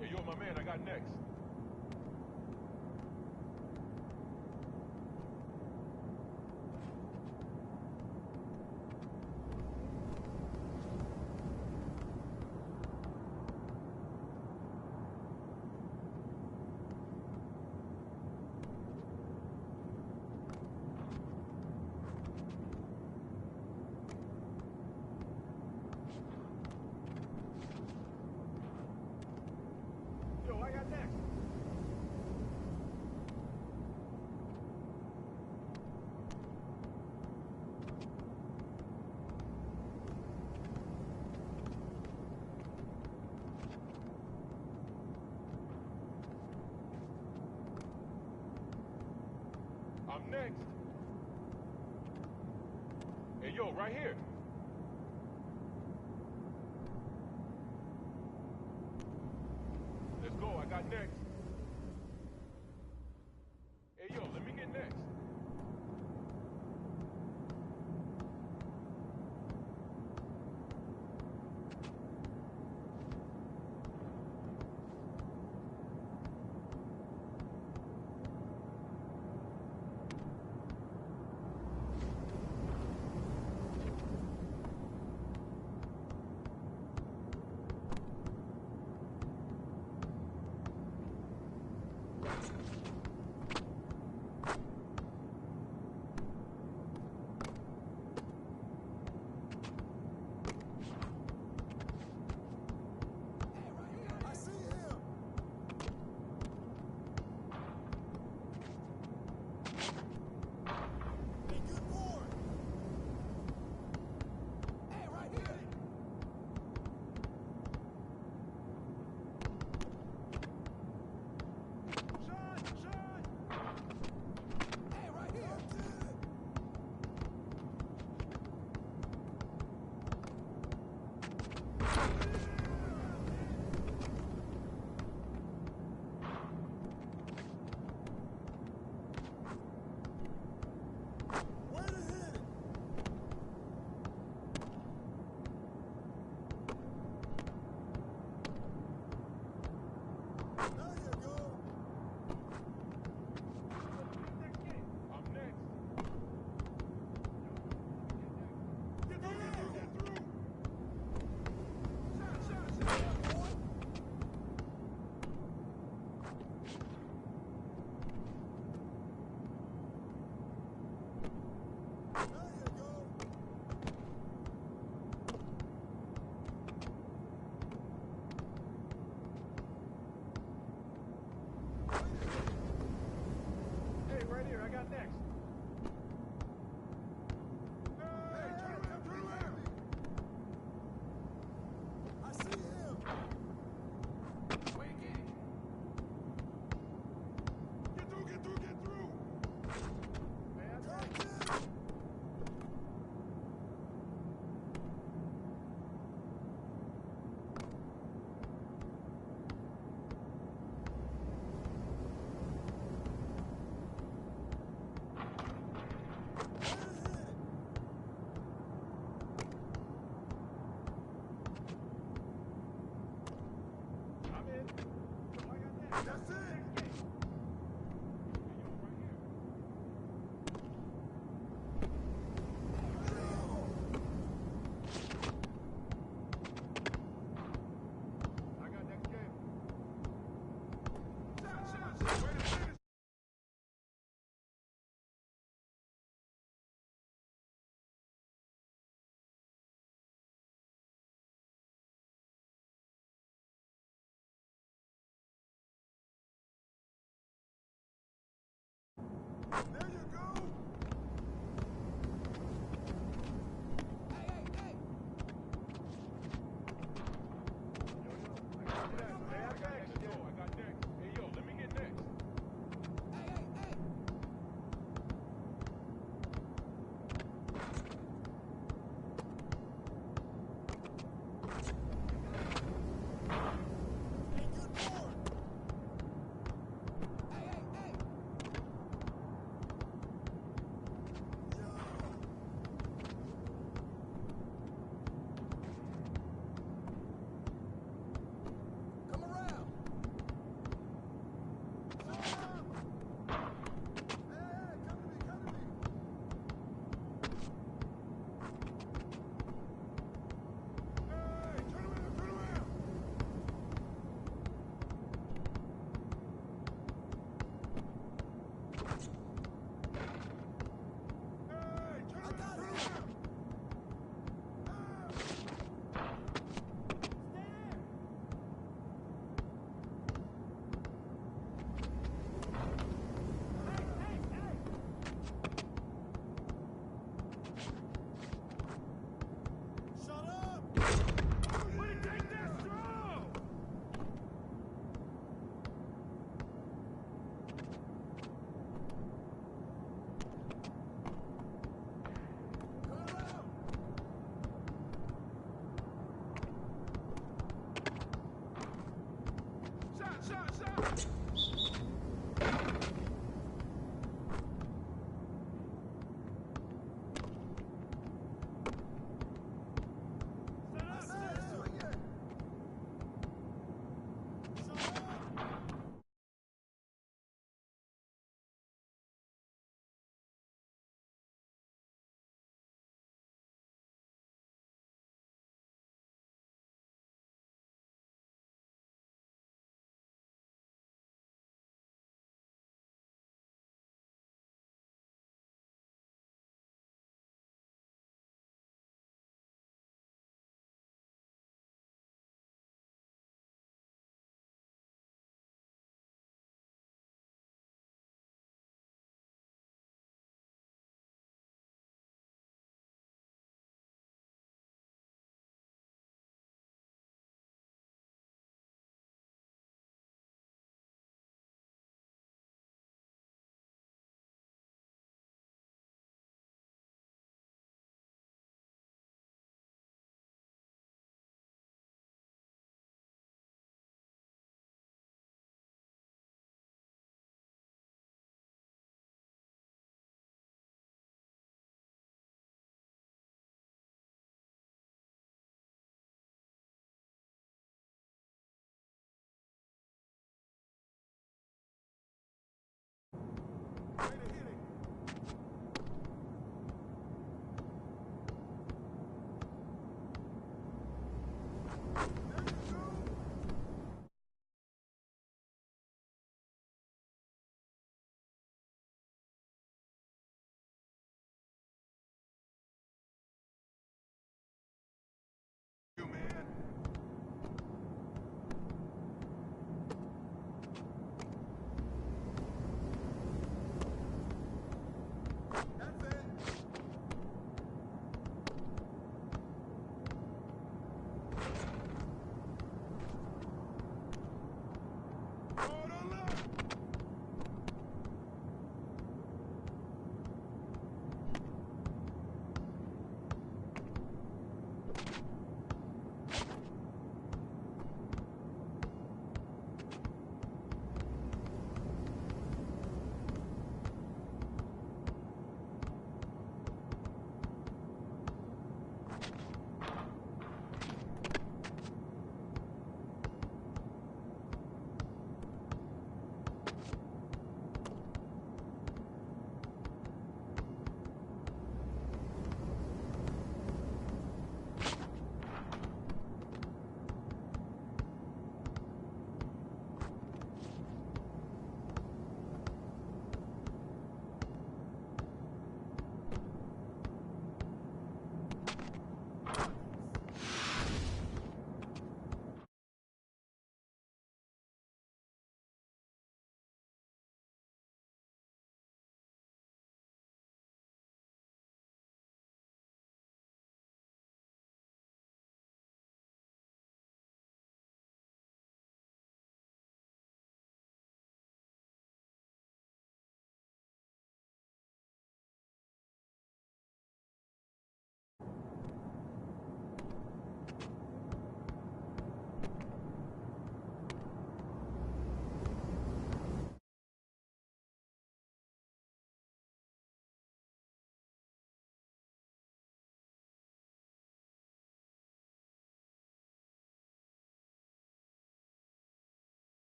Hey, yo, my man, I got next. Yo, I got next. I'm next. Hey, yo, right here. Let's go, I got next. Hey, yo, let me get next. I see him. Hey, good boy. Hey, right here. Shot. Hey, right here. Way to hit it. There you go. I'm next. Get through. Shot, boy. There you go. Hey, right here, I got next. Hey, turn around. I see him. Get through. Man, Come on.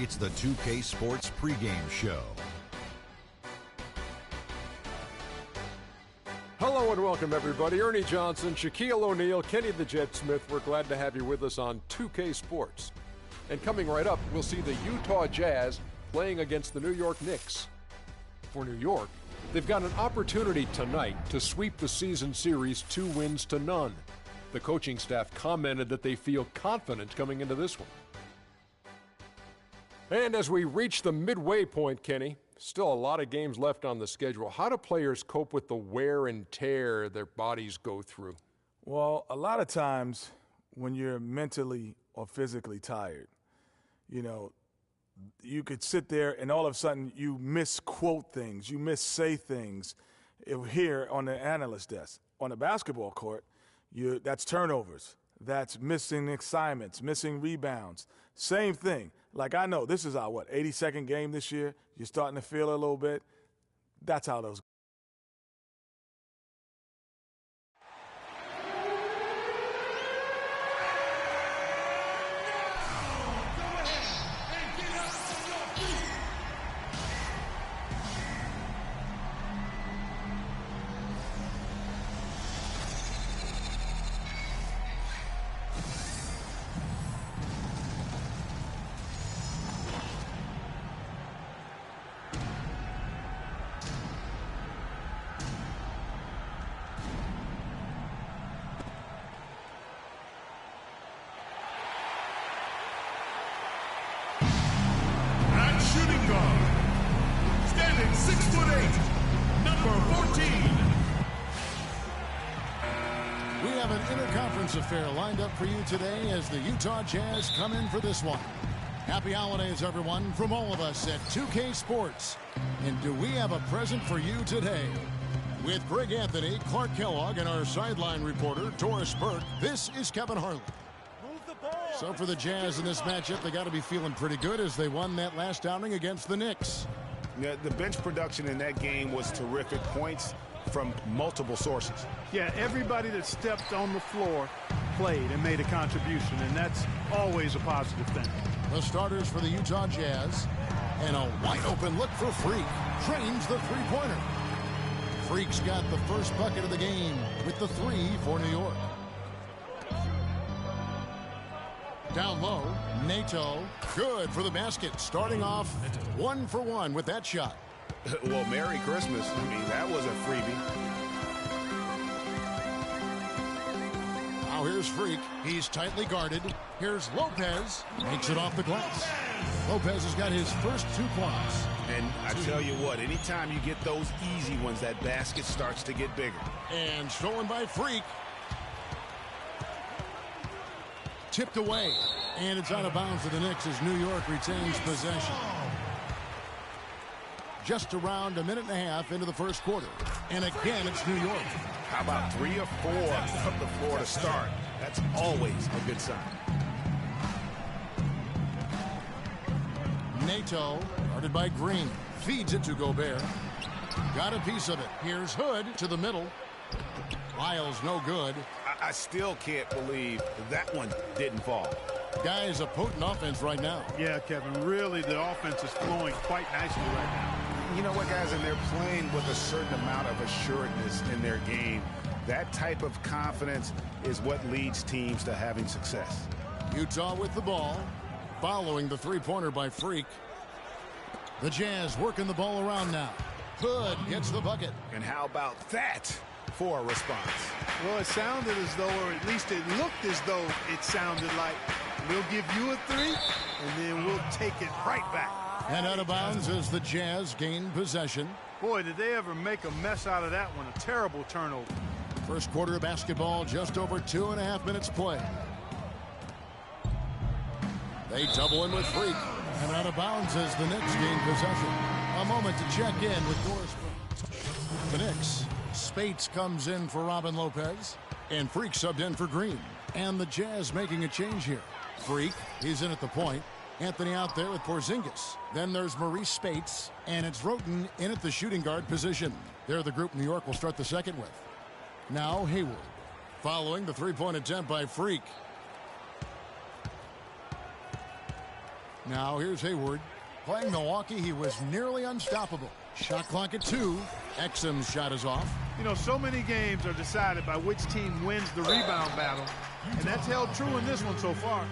It's the 2K Sports pregame show. Hello and welcome, everybody. Ernie Johnson, Shaquille O'Neal, Kenny the Jet Smith. We're glad to have you with us on 2K Sports. And coming right up, we'll see the Utah Jazz playing against the New York Knicks. For New York, they've got an opportunity tonight to sweep the season series 2-0. The coaching staff commented that they feel confident coming into this one. And as we reach the midway point, Kenny, still a lot of games left on the schedule. How do players cope with the wear and tear their bodies go through? Well, a lot of times when you're mentally or physically tired, you could sit there and all of a sudden you misquote things, you missay things here on the analyst desk. On the basketball court, that's turnovers, that's missing assignments, missing rebounds. Same thing. Like, I know this is our, 82nd game this year. You're starting to feel it a little bit. That's how those go. Shooting guard, standing 6'8", number 14. We have an interconference affair lined up for you today as the Utah Jazz come in for this one. Happy holidays, everyone, from all of us at 2K Sports. And do we have a present for you today? With Greg Anthony, Clark Kellogg, and our sideline reporter, Doris Burke, this is Kevin Harlan. So for the Jazz in this matchup, they got to be feeling pretty good as they won that last outing against the Knicks. Yeah, the bench production in that game was terrific. Points from multiple sources. Yeah, everybody that stepped on the floor played and made a contribution, and that's always a positive thing. The starters for the Utah Jazz, and a wide-open look for Freak. Trains the three-pointer. Freak's got the first bucket of the game with the three for New York. Down low, Nato, good for the basket. Starting off 1 for 1 with that shot. Well, Merry Christmas. I mean, that was a freebie. Now here's Freak. He's tightly guarded. Here's Lopez. Makes it off the glass. Lopez has got his first 2 points. And I tell you what, anytime you get those easy ones, that basket starts to get bigger. And stolen by Freak. Tipped away, and it's out of bounds to the Knicks as New York retains possession. Just around a minute and a half into the first quarter. And again, it's New York. How about 3 or 4 from the floor to start? That's always a good sign. Nato, guarded by Green, feeds it to Gobert. Got a piece of it. Here's Hood to the middle. Lyles no good. I still can't believe that one didn't fall. Guys, a potent offense right now. Yeah, Kevin, really the offense is flowing quite nicely right now. You know what, guys, and they're playing with a certain amount of assuredness in their game. That type of confidence is what leads teams to having success. Utah with the ball, following the three-pointer by Freak. The Jazz working the ball around now. Hood gets the bucket. And how about that for a response? Well, it sounded as though, or at least it looked as though it sounded like, we'll give you a 3, and then we'll take it right back. And out of bounds as the Jazz gain possession. Boy, did they ever make a mess out of that one. A terrible turnover. First quarter of basketball, just over 2.5 minutes play. They double in with Freak. And out of bounds as the Knicks gain possession. A moment to check in with Doris. The Knicks. Spates comes in for Robin Lopez. And Freak subbed in for Green. And the Jazz making a change here. Freak, he's in at the point. Anthony out there with Porzingis. Then there's Maurice Spates. And it's Roten in at the shooting guard position. They're the group New York will start the second with. Now Hayward. Following the three-point attempt by Freak. Now here's Hayward. Playing Milwaukee, he was nearly unstoppable. Shot clock at 2. Exum's shot is off. You know, so many games are decided by which team wins the rebound battle, and that's held true in this one so far.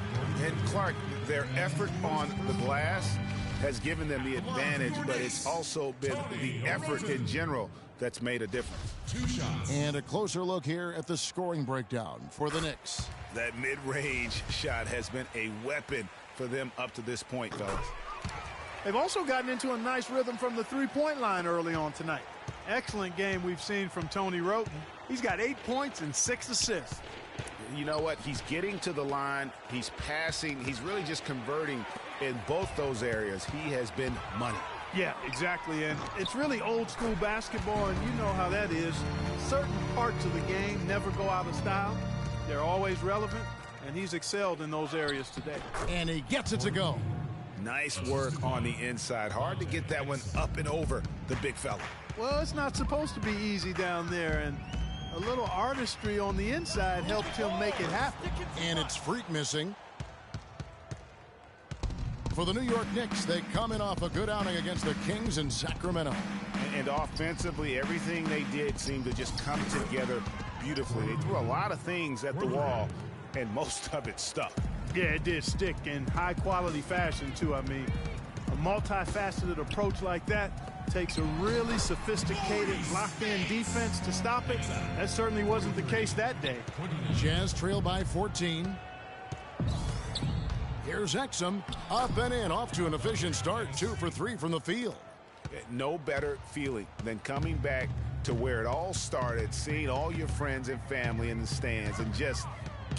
And Clark, their effort on the glass has given them the advantage, but it's also been the effort in general that's made a difference. And a closer look here at the scoring breakdown for the Knicks. That mid-range shot has been a weapon for them up to this point, fellas. They've also gotten into a nice rhythm from the three-point line early on tonight. Excellent game we've seen from Tony Roten. He's got 8 points and 6 assists. You know what? He's getting to the line. He's passing. He's really just converting in both those areas. He has been money. Yeah, exactly. And it's really old school basketball, and you know how that is. Certain parts of the game never go out of style. They're always relevant, and he's excelled in those areas today. And he gets it to go. Nice work on the inside. Hard to get that one up and over the big fella. Well, it's not supposed to be easy down there, and a little artistry on the inside helped him make it happen. And it's Freak missing. For the New York Knicks, they come in off a good outing against the Kings in Sacramento. And offensively, everything they did seemed to just come together beautifully. They threw a lot of things at the wall, and most of it stuck. Yeah, it did stick in high-quality fashion, too. I mean, a multifaceted approach like that takes a really sophisticated, locked-in defense to stop it. That certainly wasn't the case that day. Jazz trail by 14. Here's Exum, up and in, off to an efficient start, 2 for 3 from the field. No better feeling than coming back to where it all started, seeing all your friends and family in the stands and just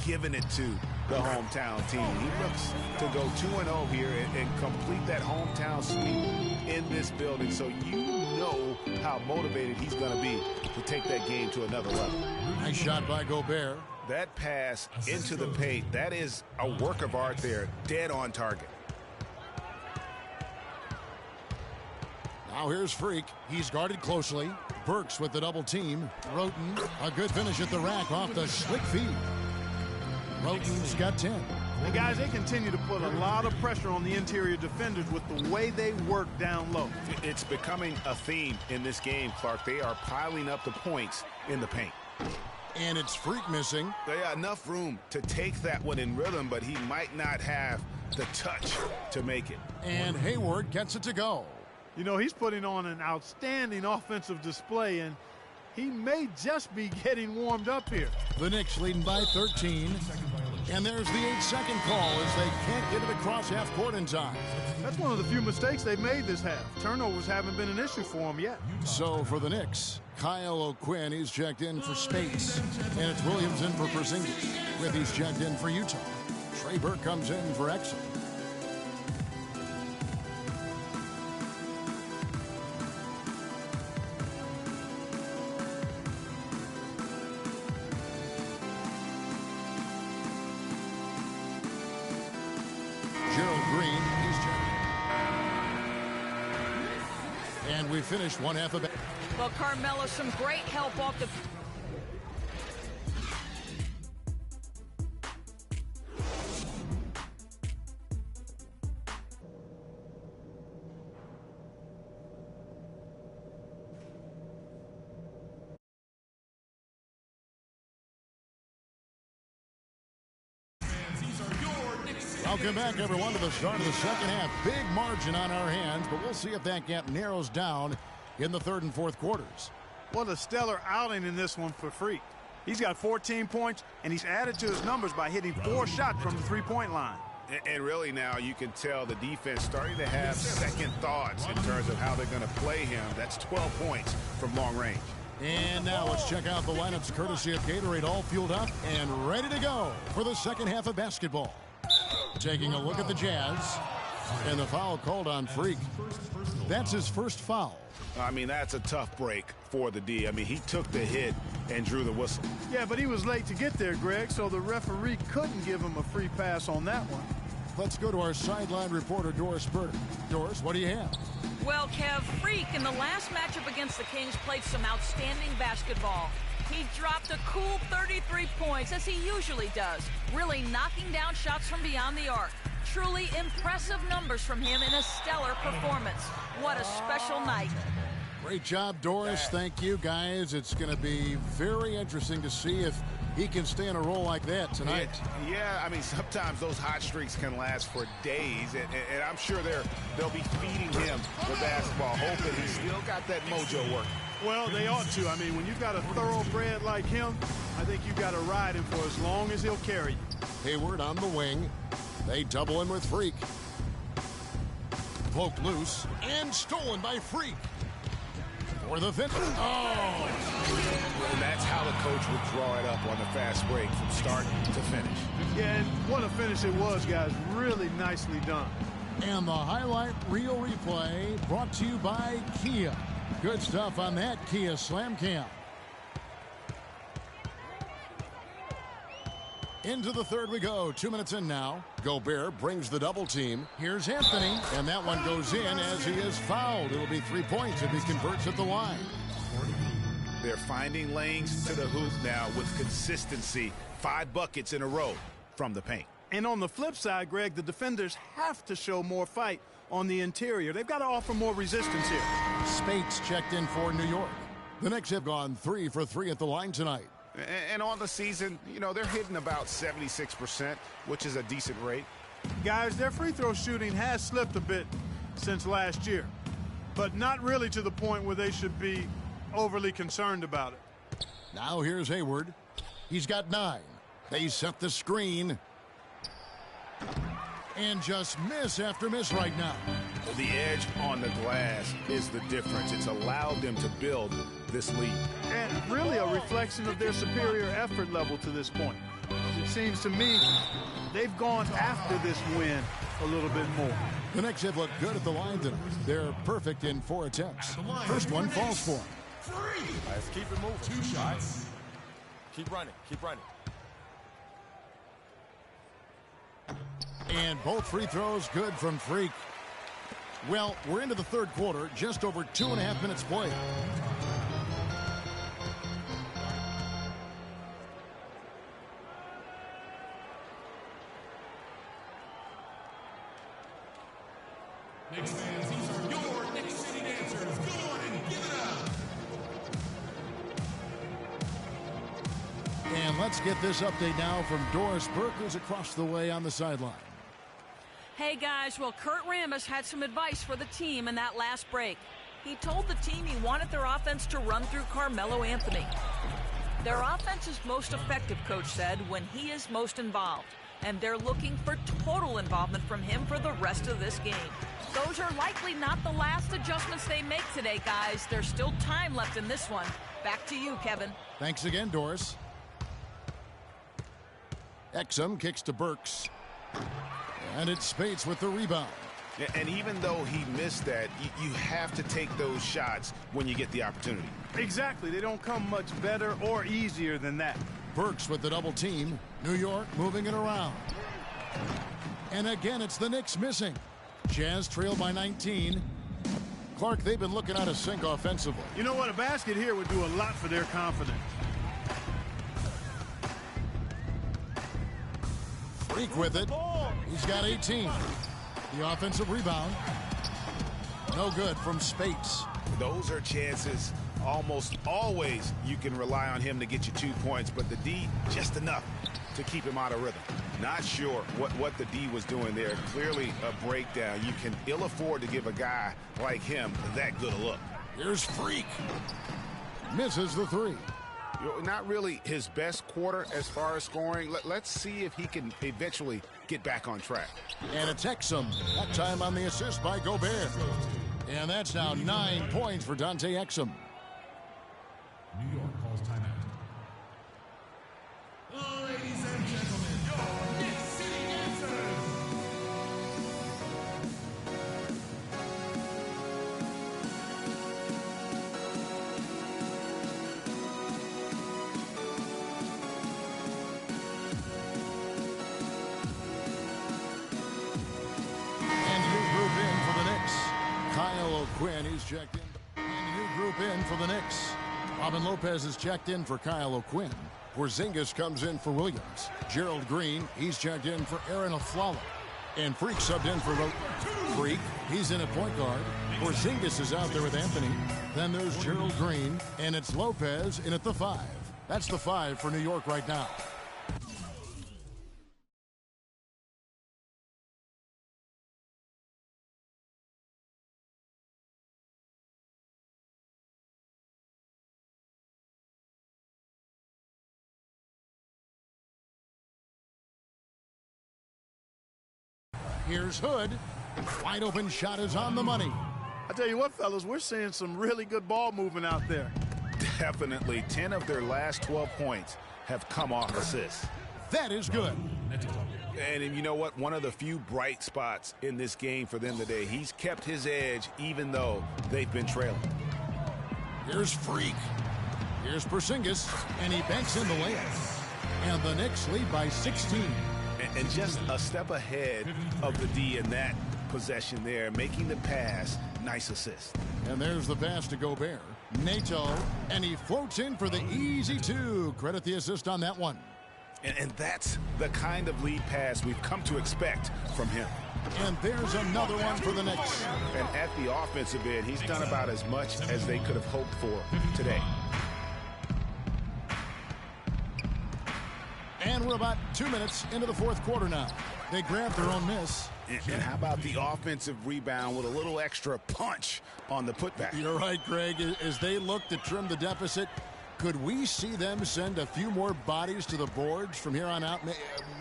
giving it to the hometown team. He looks to go 2-0 here and complete that hometown sweep in this building, so you know how motivated he's going to be to take that game to another level. Nice shot by Gobert. That pass into the paint, that is a work of art there, dead on target. Now here's Freak. He's guarded closely. Burks with the double team. Roten, a good finish at the rack off the slick feed. Roten's got 10. And guys, they continue to put a lot of pressure on the interior defenders with the way they work down low. It's becoming a theme in this game, Clark. They are piling up the points in the paint. And it's Freak missing. They got enough room to take that one in rhythm, but he might not have the touch to make it. And Hayward gets it to go. You know, he's putting on an outstanding offensive display, and he may just be getting warmed up here. The Knicks leading by 13. And there's the 8-second call as they can't get it across half court in time. That's one of the few mistakes they've made this half. Turnovers haven't been an issue for them yet. So for the Knicks, Kyle O'Quinn, he's checked in for Spates. And it's Williams in for Porzingis. Withey's checked in for Utah. Trey Burke comes in for Exum. And we finished one half of it. Well, Carmelo, some great help off the... Welcome back, everyone, to the start of the second half. Big margin on our hands, but we'll see if that gap narrows down in the third and fourth quarters. What a stellar outing in this one for Freak. He's got 14 points, and he's added to his numbers by hitting 4 shots from the three-point line. And really now you can tell the defense starting to have second thoughts in terms of how they're going to play him. That's 12 points from long range. And now let's check out the lineups courtesy of Gatorade, all fueled up and ready to go for the second half of basketball. Taking a look at the Jazz, and the foul called on Freak. That's his first foul. I mean, that's a tough break for the D. I mean, he took the hit and drew the whistle. Yeah, but he was late to get there, Greg, so the referee couldn't give him a free pass on that one. Let's go to our sideline reporter, Doris Burton. Doris, what do you have? Well, Kev, Freak in the last matchup against the Kings played some outstanding basketball. He dropped a cool 33 points, as he usually does, really knocking down shots from beyond the arc. Truly impressive numbers from him in a stellar performance. What a special night. Great job, Doris. Thank you, guys. It's going to be very interesting to see if he can stay in a role like that tonight. Yeah, I mean, sometimes those hot streaks can last for days, and I'm sure they'll be feeding him the basketball, hoping he's still got that mojo working. Well, they ought to. I mean, when you've got a thoroughbred like him, I think you've got to ride him for as long as he'll carry you. Hayward on the wing. They double in with Freak. Poked loose and stolen by Freak. For the finish. Oh! And that's how the coach would draw it up on the fast break from start to finish. Yeah, and what a finish it was, guys. Really nicely done. And the highlight reel replay brought to you by Kia. Good stuff on that Kia Slam Cam. Into the third we go. 2 minutes in now. Gobert brings the double team. Here's Anthony. And that one goes in as he is fouled. It'll be 3 points if he converts at the line. They're finding lanes to the hoop now with consistency. 5 buckets in a row from the paint. And on the flip side, Greg, the defenders have to show more fight on the interior. They've got to offer more resistance here. Spates checked in for New York. The Knicks have gone 3 for 3 at the line tonight. And on the season, you know, they're hitting about 76%, which is a decent rate. Guys, their free throw shooting has slipped a bit since last year, but not really to the point where they should be overly concerned about it. Now here's Hayward. He's got 9. They set the screen. And just miss after miss right now. The edge on the glass is the difference. It's allowed them to build this lead. And really a reflection of their superior effort level to this point. It seems to me they've gone after this win a little bit more. The Knicks have looked good at the line tonight. They're perfect in 4 attempts. First one falls for them. Let's keep it moving. 2 shots. Keep running. Keep running. And both free throws good from Freak. Well, we're into the third quarter, just over 2.5 minutes played. Knicks fans, these are your Knicks City dancers. Go on and give it up. And let's get this update now from Doris Burke, who's across the way on the sideline. Hey guys, well, Kurt Rambis had some advice for the team in that last break. He told the team he wanted their offense to run through Carmelo Anthony. Their offense is most effective, Coach said, when he is most involved. And they're looking for total involvement from him for the rest of this game. Those are likely not the last adjustments they make today, guys. There's still time left in this one. Back to you, Kevin. Thanks again, Doris. Exum kicks to Burks. And it's Spates with the rebound. And even though he missed that, you have to take those shots when you get the opportunity. Exactly. They don't come much better or easier than that. Burks with the double team. New York moving it around. And again, it's the Knicks missing. Jazz trail by 19. Clark, they've been looking out of sync offensively. You know what? A basket here would do a lot for their confidence. Freak with it. He's got 18. The offensive rebound. No good from Spates. Those are chances. Almost always you can rely on him to get you 2 points, but the D, just enough to keep him out of rhythm. Not sure what the D was doing there. Clearly a breakdown. You can ill afford to give a guy like him that good a look. Here's Freak. Misses the 3. Not really his best quarter as far as scoring. Let's see if he can eventually get back on track. And it's Exum. That time on the assist by Gobert. And that's now 9 points for Dante Exum. New York calls timeout. Ladies and gentlemen, your Knicks City dancers. And new group in for the Knicks. Kyle O'Quinn, he's checked in. And a new group in for the Knicks. Robin Lopez is checked in for Kyle O'Quinn. Porzingis comes in for Williams. Gerald Green, he's checked in for Aaron Aflalo. And Freak subbed in for Freak. He's in at point guard. Porzingis is out there with Anthony. Then there's Gerald Green, and it's Lopez in at the 5. That's the 5 for New York right now. Here's Hood. Wide open shot is on the money. I tell you what, fellas, we're seeing some really good ball movement out there. Definitely. 10 of their last 12 points have come off assists. That is good. And you know what? One of the few bright spots in this game for them today. He's kept his edge even though they've been trailing. Here's Freak. Here's Porzingis, and he banks in the layup. And the Knicks lead by 16. And just a step ahead of the D in that possession there, making the pass. Nice assist. And there's the pass to Gobert. Nato, and he floats in for the easy 2. Credit the assist on that one. And that's the kind of lead pass we've come to expect from him. And there's another one for the Knicks. And at the offensive end, he's done about as much as they could have hoped for today. And we're about 2 minutes into the fourth quarter now. They grab their own miss. And how about the offensive rebound with a little extra punch on the putback? You're right, Greg. As they look to trim the deficit, could we see them send a few more bodies to the boards from here on out?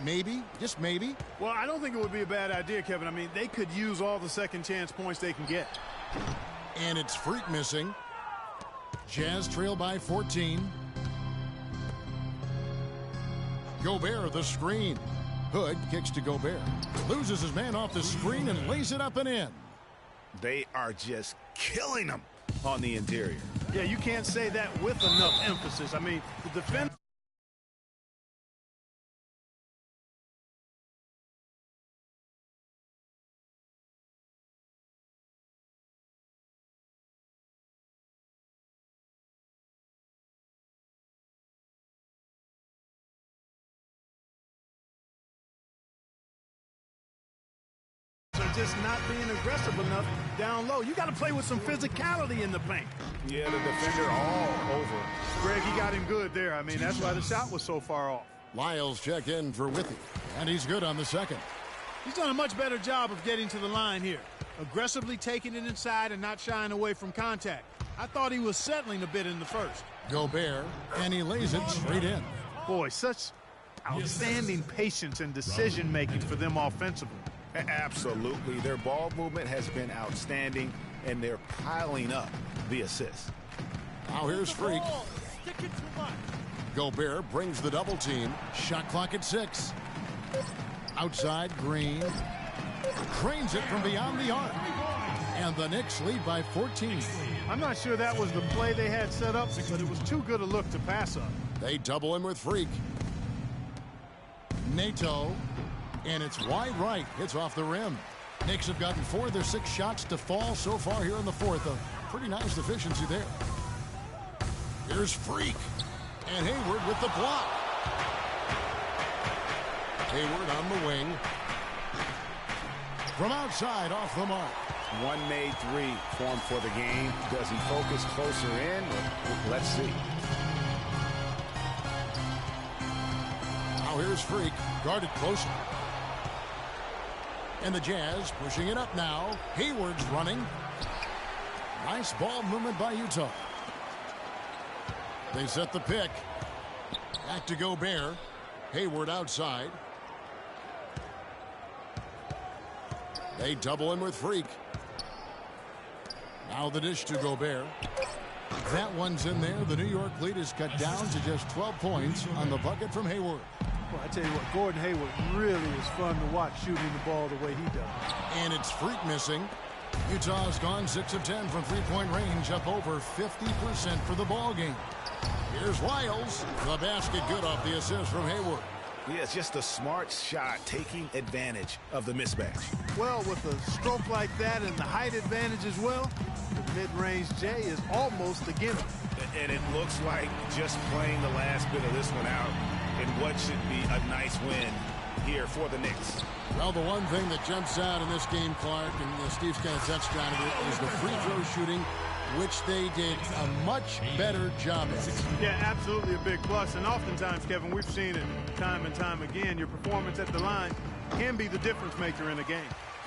Maybe, just maybe. Well, I don't think it would be a bad idea, Kevin. I mean, they could use all the second chance points they can get. And it's Freak missing. Jazz trail by 14. Gobert, the screen. Hood kicks to Gobert. Loses his man off the screen and lays it up and in. They are just killing them on the interior. Yeah, you can't say that with enough emphasis. I mean, the defense. Just not being aggressive enough down low. You got to play with some physicality in the paint. Yeah, the defender all over. Greg, he got him good there. I mean, that's why the shot was so far off. Lyles checked in for Withy, and he's good on the second. He's done a much better job of getting to the line here. Aggressively taking it inside and not shying away from contact. I thought he was settling a bit in the first. Gobert, and he lays it straight in. Boy, such outstanding patience and decision-making for them offensively. Absolutely. Their ball movement has been outstanding, and they're piling up the assists. Now here's Freak. Gobert brings the double team. Shot clock at 6. Outside, Green. Trains it from beyond the arc. And the Knicks lead by 14. I'm not sure that was the play they had set up, but it was too good a look to pass up. They double him with Freak. Nato. And it's wide right. Hits off the rim. Knicks have gotten 4 of their 6 shots to fall so far here in the fourth. A pretty nice efficiency there. Here's Freak. And Hayward with the block. Hayward on the wing. From outside, off the mark. One made 3 formed for the game. Does he focus closer in? Let's see. Now here's Freak. Guarded closer. And the Jazz pushing it up now. Hayward's running. Nice ball movement by Utah. They set the pick. Back to Gobert. Hayward outside. They double him with Freak. Now the dish to Gobert. That one's in there. The New York lead is cut down to just 12 points on the bucket from Hayward. Well, I tell you what, Gordon Hayward really is fun to watch shooting the ball the way he does. And it's Freak missing. Utah's gone 6 of 10 from three-point range, up over 50% for the ball game. Here's Lyles. The basket good off the assist from Hayward. Yeah, it's just a smart shot, taking advantage of the mismatch. Well, with a stroke like that and the height advantage as well, the mid-range J is almost a gimme. And it looks like just playing the last bit of this one out in what should be a nice win here for the Knicks. Well, the one thing that jumps out in this game, Clark, and Steve's kind of touched on it, is the free throw shooting, which they did a much better job at. Yeah, absolutely a big plus. And oftentimes, Kevin, we've seen it time and time again. Your performance at the line can be the difference maker in a game.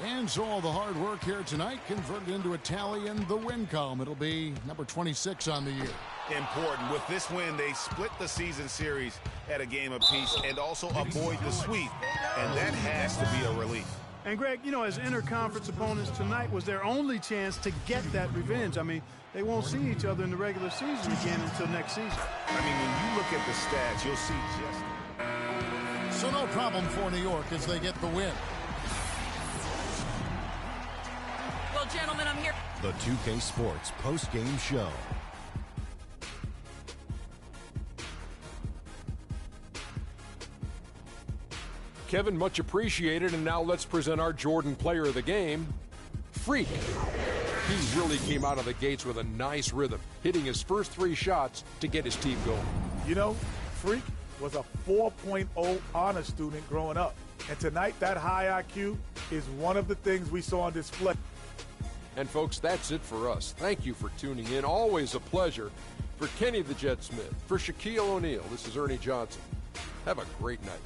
And so all the hard work here tonight converted into a tally in the win column. It'll be number 26 on the year. Important. With this win, they split the season series at a game apiece and also avoid the sweep. And that has to be a relief. And, Greg, you know, as interconference opponents, tonight was their only chance to get that revenge. I mean, they won't see each other in the regular season again until next season. I mean, when you look at the stats, you'll see just... So no problem for New York as they get the win. Well, gentlemen, I'm here. The 2K Sports post-game show. Kevin, much appreciated, and now let's present our Jordan player of the game, Freak. He really came out of the gates with a nice rhythm, hitting his first 3 shots to get his team going. You know, Freak was a 4.0 honor student growing up. And tonight, that high IQ is one of the things we saw on display. And folks, that's it for us. Thank you for tuning in. Always a pleasure. For Kenny the Jet Smith, for Shaquille O'Neal, this is Ernie Johnson. Have a great night.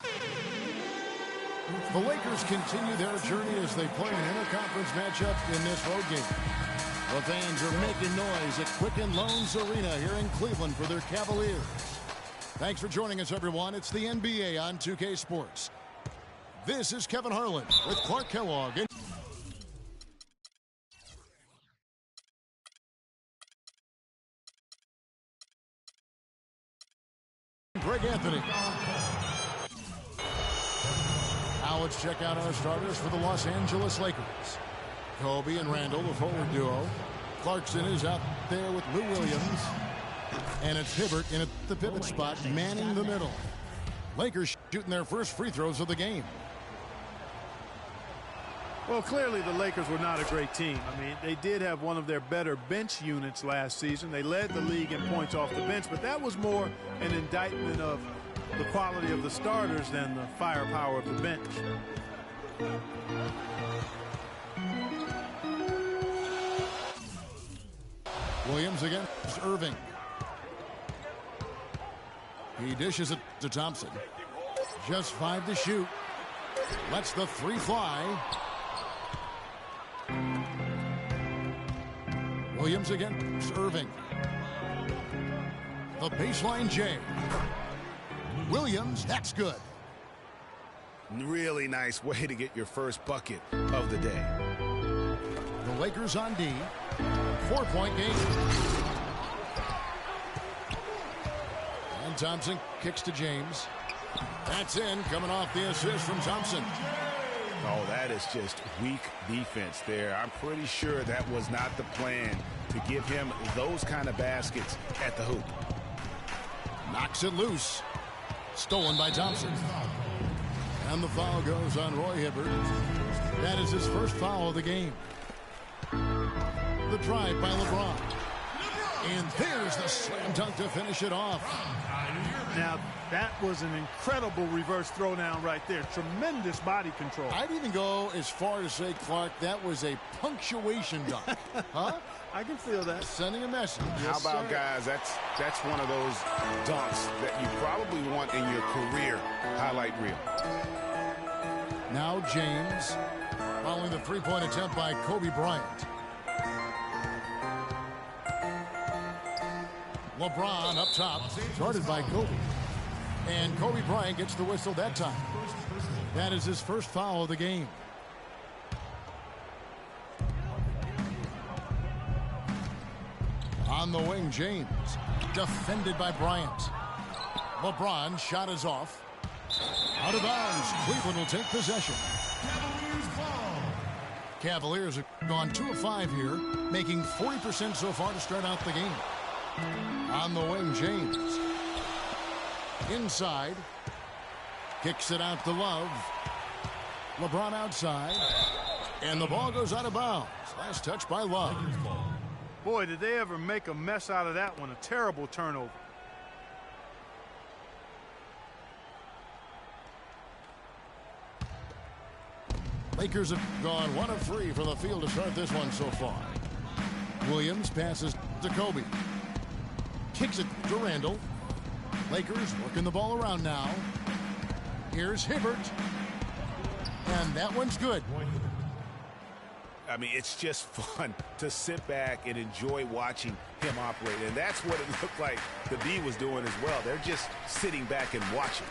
The Lakers continue their journey as they play an interconference matchup in this road game. The fans are making noise at Quicken Loans Arena here in Cleveland for their Cavaliers. Thanks for joining us, everyone. It's the NBA on 2K Sports. This is Kevin Harlan with Clark Kellogg. Greg Anthony. Now let's check out our starters for the Los Angeles Lakers. Kobe and Randall, the forward duo. Clarkson is out there with Lou Williams. And it's Hibbert in at the pivot spot, manning the middle. Lakers shooting their first free throws of the game. Well, clearly the Lakers were not a great team. I mean, they did have one of their better bench units last season. They led the league in points off the bench, but that was more an indictment of the quality of the starters than the firepower of the bench. Williams against Irving. He dishes it to Thompson. Just 5 to shoot. Lets the 3 fly. Williams against Irving. The baseline J. Williams, that's good. Really nice way to get your first bucket of the day. The Lakers on D. 4-point game. And Thompson kicks to James. That's in, coming off the assist from Thompson. Oh, that is just weak defense there. I'm pretty sure that was not the plan to give him those kind of baskets at the hoop. Knocks it loose. Stolen by Thompson. And the foul goes on Roy Hibbert. That is his first foul of the game. The drive by LeBron. And there's the slam dunk to finish it off. Now, that was an incredible reverse throwdown right there. Tremendous body control. I'd even go as far as say, Clark, that was a punctuation dunk. Huh? I can feel that. Sending a message. How about, guys, that's one of those dunks that you probably want in your career highlight reel. Now James, following the 3-point attempt by Kobe Bryant. LeBron up top, started by Kobe. And Kobe Bryant gets the whistle that time. That is his first foul of the game. On the wing, James. Defended by Bryant. LeBron shot is off. Out of bounds. Cleveland will take possession. Cavaliers have gone 2 of 5 here, making 40% so far to start out the game. On the wing, James. Inside. Kicks it out to Love. LeBron outside. And the ball goes out of bounds. Last touch by Love. Boy, did they ever make a mess out of that one. A terrible turnover. Lakers have gone 1 of 3 from the field to start this one so far. Williams passes to Kobe. Kicks it to Randall. Lakers working the ball around now. Here's Hibbert. And that one's good. I mean, it's just fun to sit back and enjoy watching him operate. And that's what it looked like the B was doing as well. They're just sitting back and watching.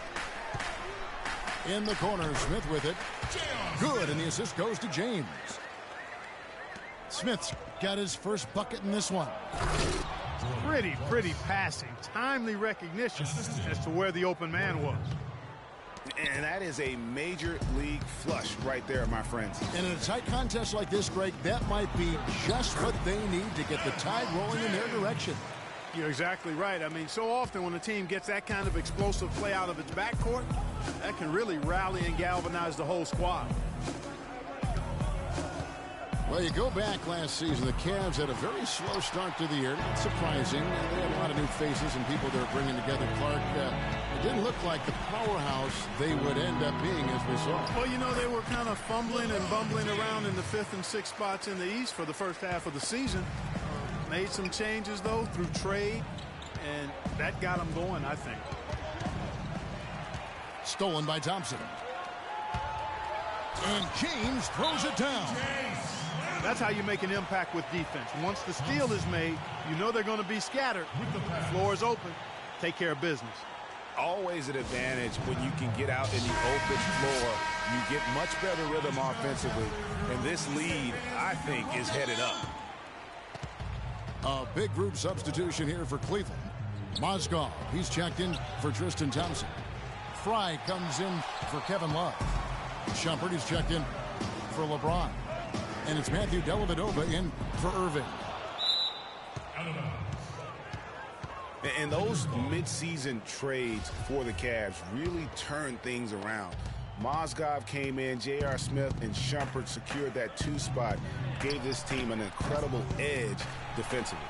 In the corner, Smith with it. Good, and the assist goes to James. Smith's got his first bucket in this one. Pretty passing. Timely recognition as to where the open man was. And that is a major league flush right there, my friends. And in a tight contest like this, Greg, that might be just what they need to get the tide rolling in their direction. You're exactly right. I mean, so often when a team gets that kind of explosive play out of its backcourt, that can really rally and galvanize the whole squad. Well, you go back last season, the Cavs had a very slow start to the year. Not surprising. They had a lot of new faces and people they're bringing together. Clark, it didn't look like the powerhouse they would end up being, as we saw. Well, you know, they were kind of fumbling and bumbling around in the 5th and 6th spots in the East for the first half of the season. Made some changes, though, through trade, and that got them going, I think. Stolen by Thompson. And James throws it down. That's how you make an impact with defense. Once the steal is made, you know they're going to be scattered. The floor is open. Take care of business. Always an advantage when you can get out in the open floor. You get much better rhythm offensively. And this lead, I think, is headed up. A big group substitution here for Cleveland. Mozgov, he's checked in for Tristan Thompson. Fry comes in for Kevin Love. Shumpert is checked in for LeBron. And it's Matthew Dellavedova in for Irving. And those midseason trades for the Cavs really turned things around. Mozgov came in, J.R. Smith and Shumpert secured that 2 spot, gave this team an incredible edge defensively.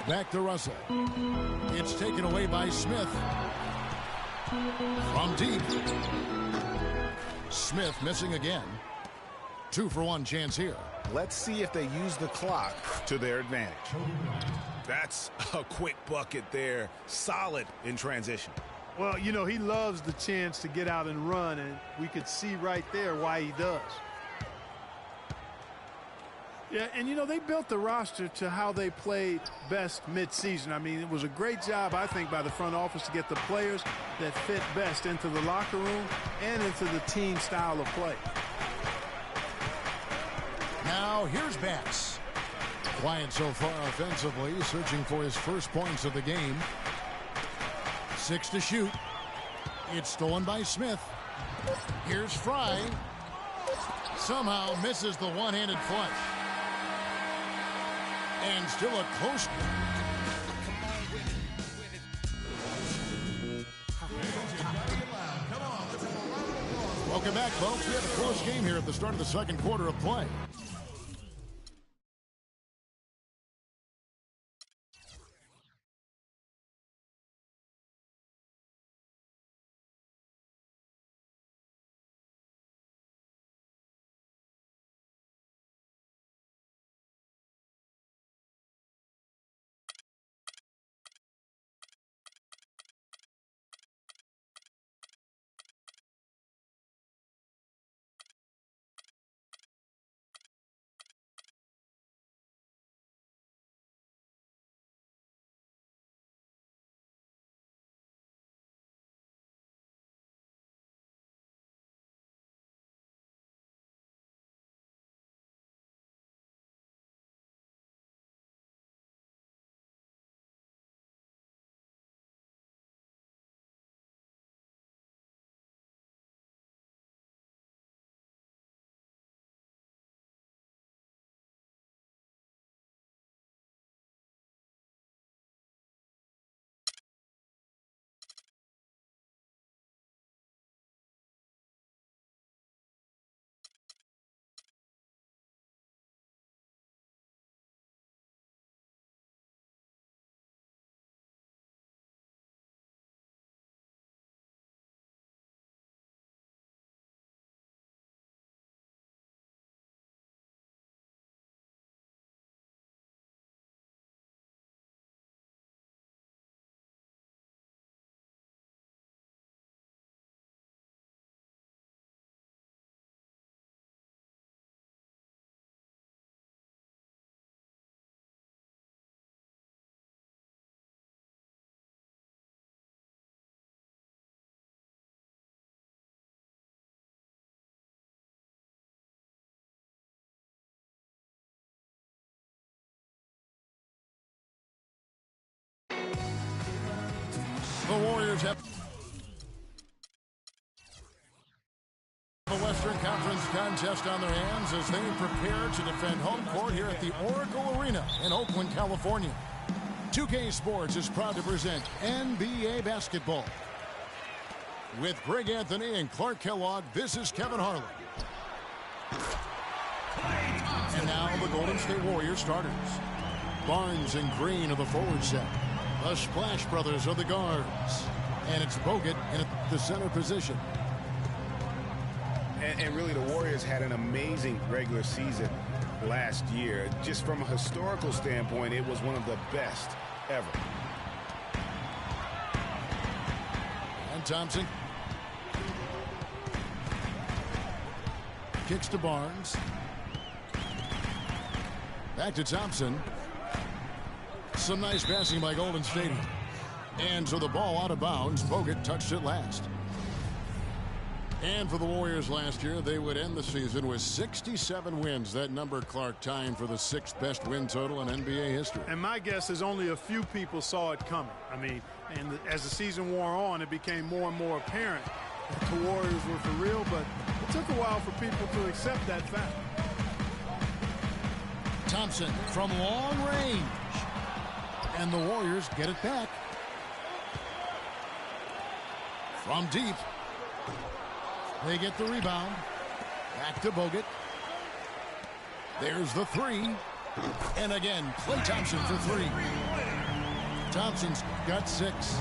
Back to Russell. It's taken away by Smith. From deep. Smith missing again. 2-for-1 chance here. Let's see if they use the clock to their advantage. That's a quick bucket there. Solid in transition. Well, you know, he loves the chance to get out and run, and we could see right there why he does. Yeah, and, you know, they built the roster to how they played best midseason. I mean, it was a great job, I think, by the front office to get the players that fit best into the locker room and into the team style of play. Now, here's Bass. Quiet so far offensively, searching for his first points of the game. 6 to shoot. It's stolen by Smith. Here's Fry. Somehow misses the one-handed flush. And still a close. Welcome back, folks. We have a close game here at the start of the second quarter of play. The Warriors have a Western Conference contest on their hands as they prepare to defend home court here at the Oracle Arena in Oakland, California. 2K Sports is proud to present NBA basketball. With Greg Anthony and Clark Kellogg, this is Kevin Harlan. And now the Golden State Warriors starters. Barnes and Green are the forward set. The Splash Brothers are the guards. And it's Bogut in the center position. And really, the Warriors had an amazing regular season last year. Just from a historical standpoint, it was one of the best ever. And Thompson. Kicks to Barnes. Back to Thompson. Some nice passing by Golden State. And so the ball out of bounds. Bogut touched it last. And for the Warriors last year, they would end the season with 67 wins. That number, Clark, tying for the 6th best win total in NBA history. And my guess is only a few people saw it coming. I mean, and as the season wore on, it became more and more apparent that the Warriors were for real, but it took a while for people to accept that fact. Thompson from long range. And the Warriors get it back. From deep. They get the rebound. Back to Bogut. There's the three. And again, Klay Thompson for three. Thompson's got 6.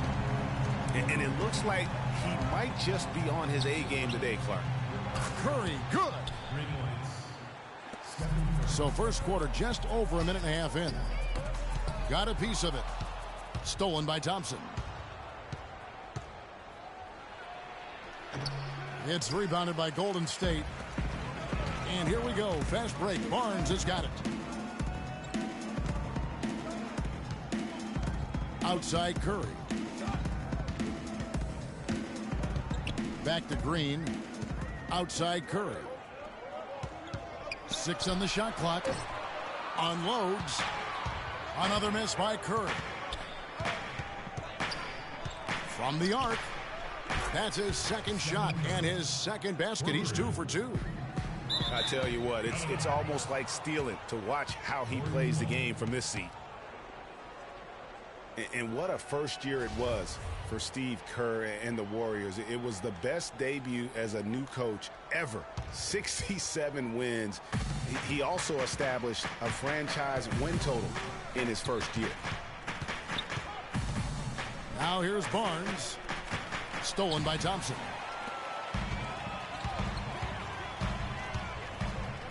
And it looks like he might just be on his A game today, Clark. Curry, good. So first quarter just over a minute and a half in. Got a piece of it. Stolen by Thompson. It's rebounded by Golden State. And here we go. Fast break. Barnes has got it. Outside Curry. Back to Green. Outside Curry. 6 on the shot clock. Unloads. Another miss by Curry. From the arc. That's his second shot and his second basket. He's 2 for 2. I tell you what, it's almost like stealing to watch how he plays the game from this seat. And what a first year it was for Steve Kerr and the Warriors. It was the best debut as a new coach ever. 67 wins. He also established a franchise win total in his first year. Now here's Barnes. Stolen by Thompson.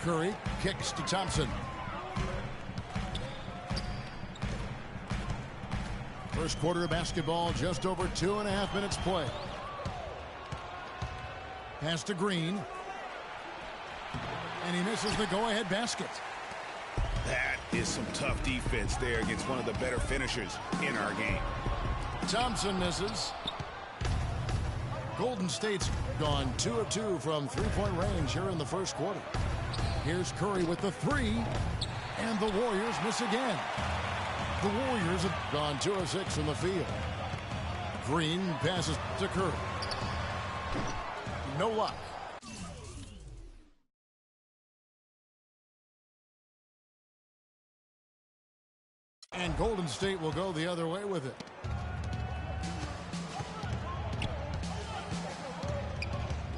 Curry kicks to Thompson. First quarter of basketball, just over 2.5 minutes play. Pass to Green. And he misses the go-ahead basket. That is some tough defense there against one of the better finishers in our game. Thompson misses. Golden State's gone 2 of 2 from three-point range here in the first quarter. Here's Curry with the 3, and the Warriors miss again. The Warriors have gone 2 of 6 from the field. Green passes to Curry. No luck. And Golden State will go the other way with it.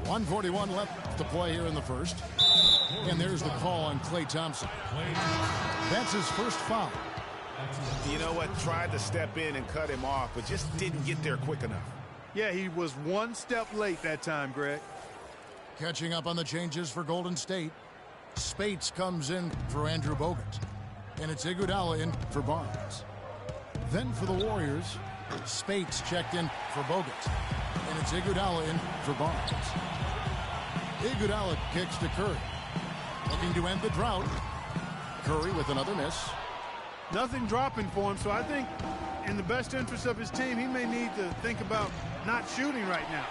.141 left to play here in the first. And there's the call on Klay Thompson. That's his first foul. You know what? Tried to step in and cut him off, but just didn't get there quick enough. Yeah, he was one step late that time, Greg. Catching up on the changes for Golden State. Spates comes in for Andrew Bogut. And it's Iguodala in for Barnes. Then for the Warriors, Spates checked in for Bogut. And it's Iguodala in for Barnes. Iguodala kicks to Curry. Looking to end the drought. Curry with another miss. Nothing dropping for him, so I think in the best interest of his team, he may need to think about not shooting right now.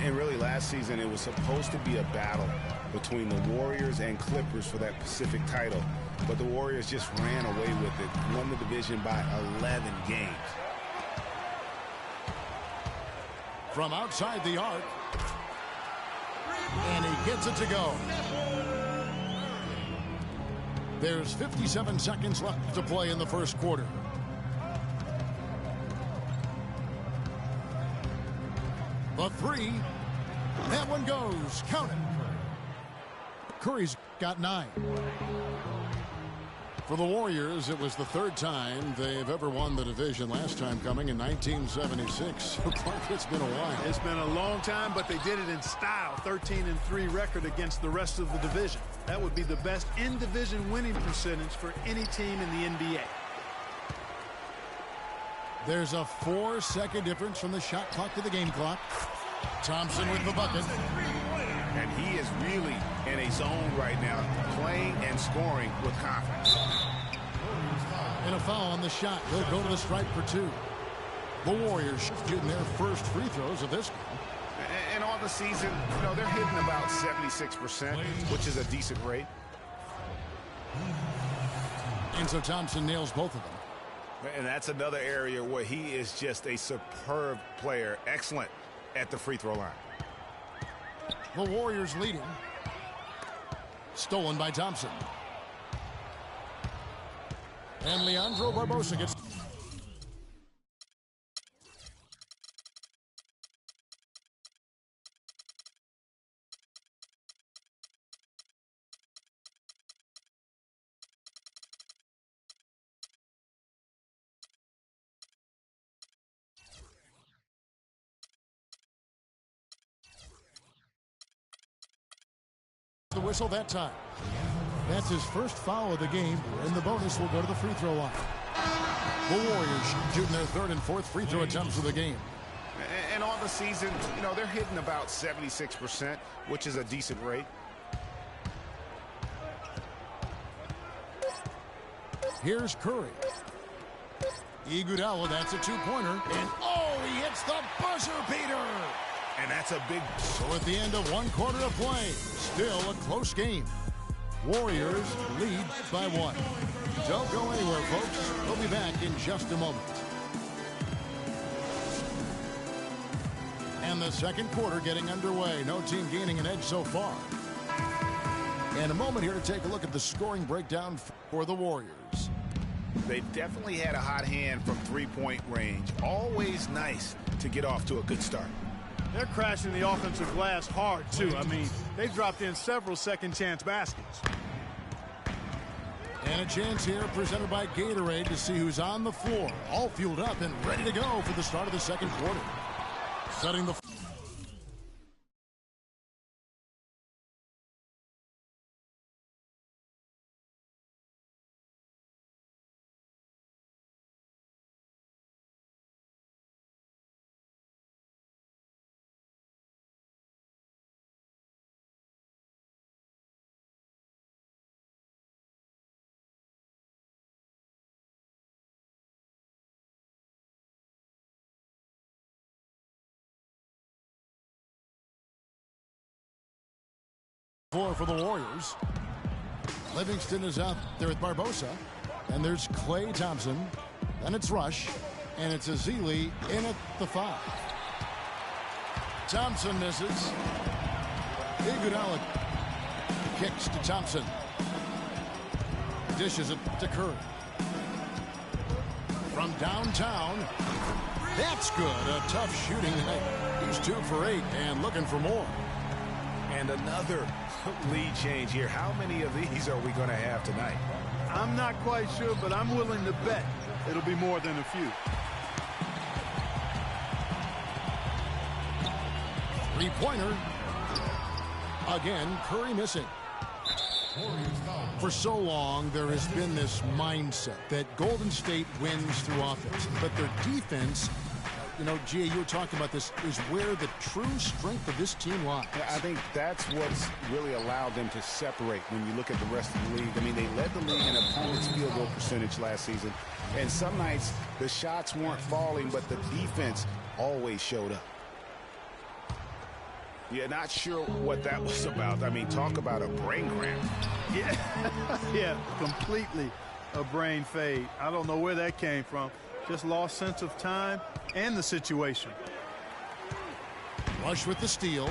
And really, last season, it was supposed to be a battle between the Warriors and Clippers for that Pacific title. But the Warriors just ran away with it, won the division by 11 games. From outside the arc. And he gets it to go. There's 57 seconds left to play in the first quarter. The 3. That one goes. Count it. Curry's got 9. For the Warriors, it was the 3rd time they've ever won the division, last time coming in 1976. It's been a while. It's been a long time, but they did it in style. 13-3 record against the rest of the division. That would be the best in-division winning percentage for any team in the NBA. There's a 4-second difference from the shot clock to the game clock. Thompson with the bucket. And he is really in a zone right now, playing and scoring with confidence. And a foul on the shot. He'll go to the stripe for 2. The Warriors getting their first free throws of this game. And on the season, you know, they're hitting about 76%, which is a decent rate. And so Thompson nails both of them. And that's another area where he is just a superb player. Excellent at the free throw line. The Warriors leading. Stolen by Thompson. And Leandro Barbosa gets... the whistle that time. That's his first foul of the game, and the bonus will go to the free throw line. The Warriors shooting their 3rd and 4th free throw attempts of the game. And on the season, you know, they're hitting about 76%, which is a decent rate. Here's Curry. Iguodala, that's a 2-pointer. And oh, he hits the buzzer beater. And that's a big... So at the end of 1 quarter of play, still a close game. Warriors lead by 1. Don't go anywhere, folks. We'll be back in just a moment. And the second quarter getting underway. No team gaining an edge so far. And a moment here to take a look at the scoring breakdown for the Warriors. They've definitely had a hot hand from 3-point range. Always nice to get off to a good start. They're crashing the offensive glass hard, too. I mean, they've dropped in several second-chance baskets. And a chance here presented by Gatorade to see who's on the floor. All fueled up and ready to go for the start of the second quarter. Setting the... for the Warriors. Livingston is out there with Barbosa. And there's Klay Thompson. Then it's Rush. And it's Ezeli in at the 5. Thompson misses. Iguodala kicks to Thompson. Dishes it to Curry. From downtown. That's good. A tough shooting night. He's 2 for 8 and looking for more. And another lead change here. How many of these are we going to have tonight? I'm not quite sure, but I'm willing to bet it'll be more than a few. 3-pointer. Again, Curry missing. For so long, there has been this mindset that Golden State wins through offense, but their defense, you know, Gia, you were talking about this, is where the true strength of this team lies. I think that's what's really allowed them to separate when you look at the rest of the league. I mean, they led the league in opponents' field goal percentage last season, and some nights the shots weren't falling, but the defense always showed up. Yeah, not sure what that was about. I mean, talk about a brain cramp. Yeah, completely a brain fade. I don't know where that came from. Just lost sense of time and the situation. Rush with the steal.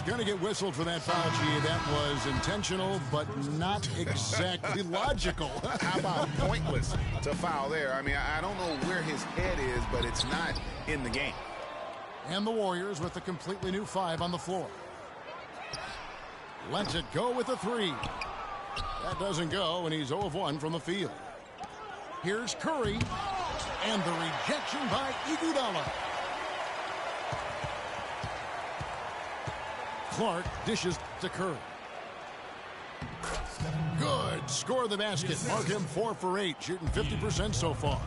Going to get whistled for that foul, G. That was intentional, but not exactly logical. How about pointless to foul there? I mean, I don't know where his head is, but it's not in the game. And the Warriors with a completely new 5 on the floor. Lets it go with a 3. That doesn't go, and he's 0 of 1 from the field. Here's Curry, and the rejection by Iguodala. Clark dishes to Curry. Good. Score the basket. Mark him 4 for 8, shooting 50% so far.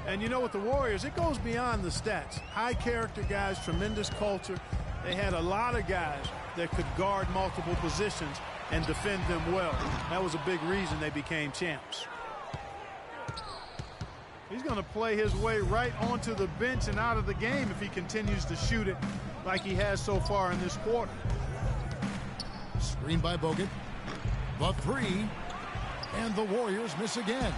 And you know, with the Warriors, it goes beyond the stats. High character guys, tremendous culture. They had a lot of guys that could guard multiple positions and defend them well. That was a big reason they became champs. He's going to play his way right onto the bench and out of the game if he continues to shoot it like he has so far in this quarter. Screen by Bogut. The 3. And the Warriors miss again.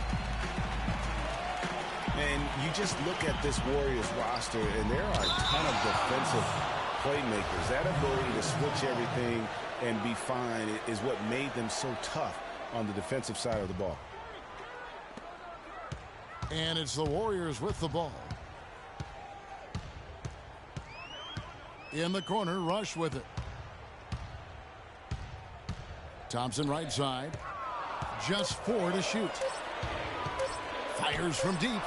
And you just look at this Warriors roster, and there are a ton of defensive playmakers. That ability to switch everything and be fine is what made them so tough on the defensive side of the ball. And it's the Warriors with the ball. In the corner, Rush with it. Thompson right side. Just 4 to shoot. Fires from deep.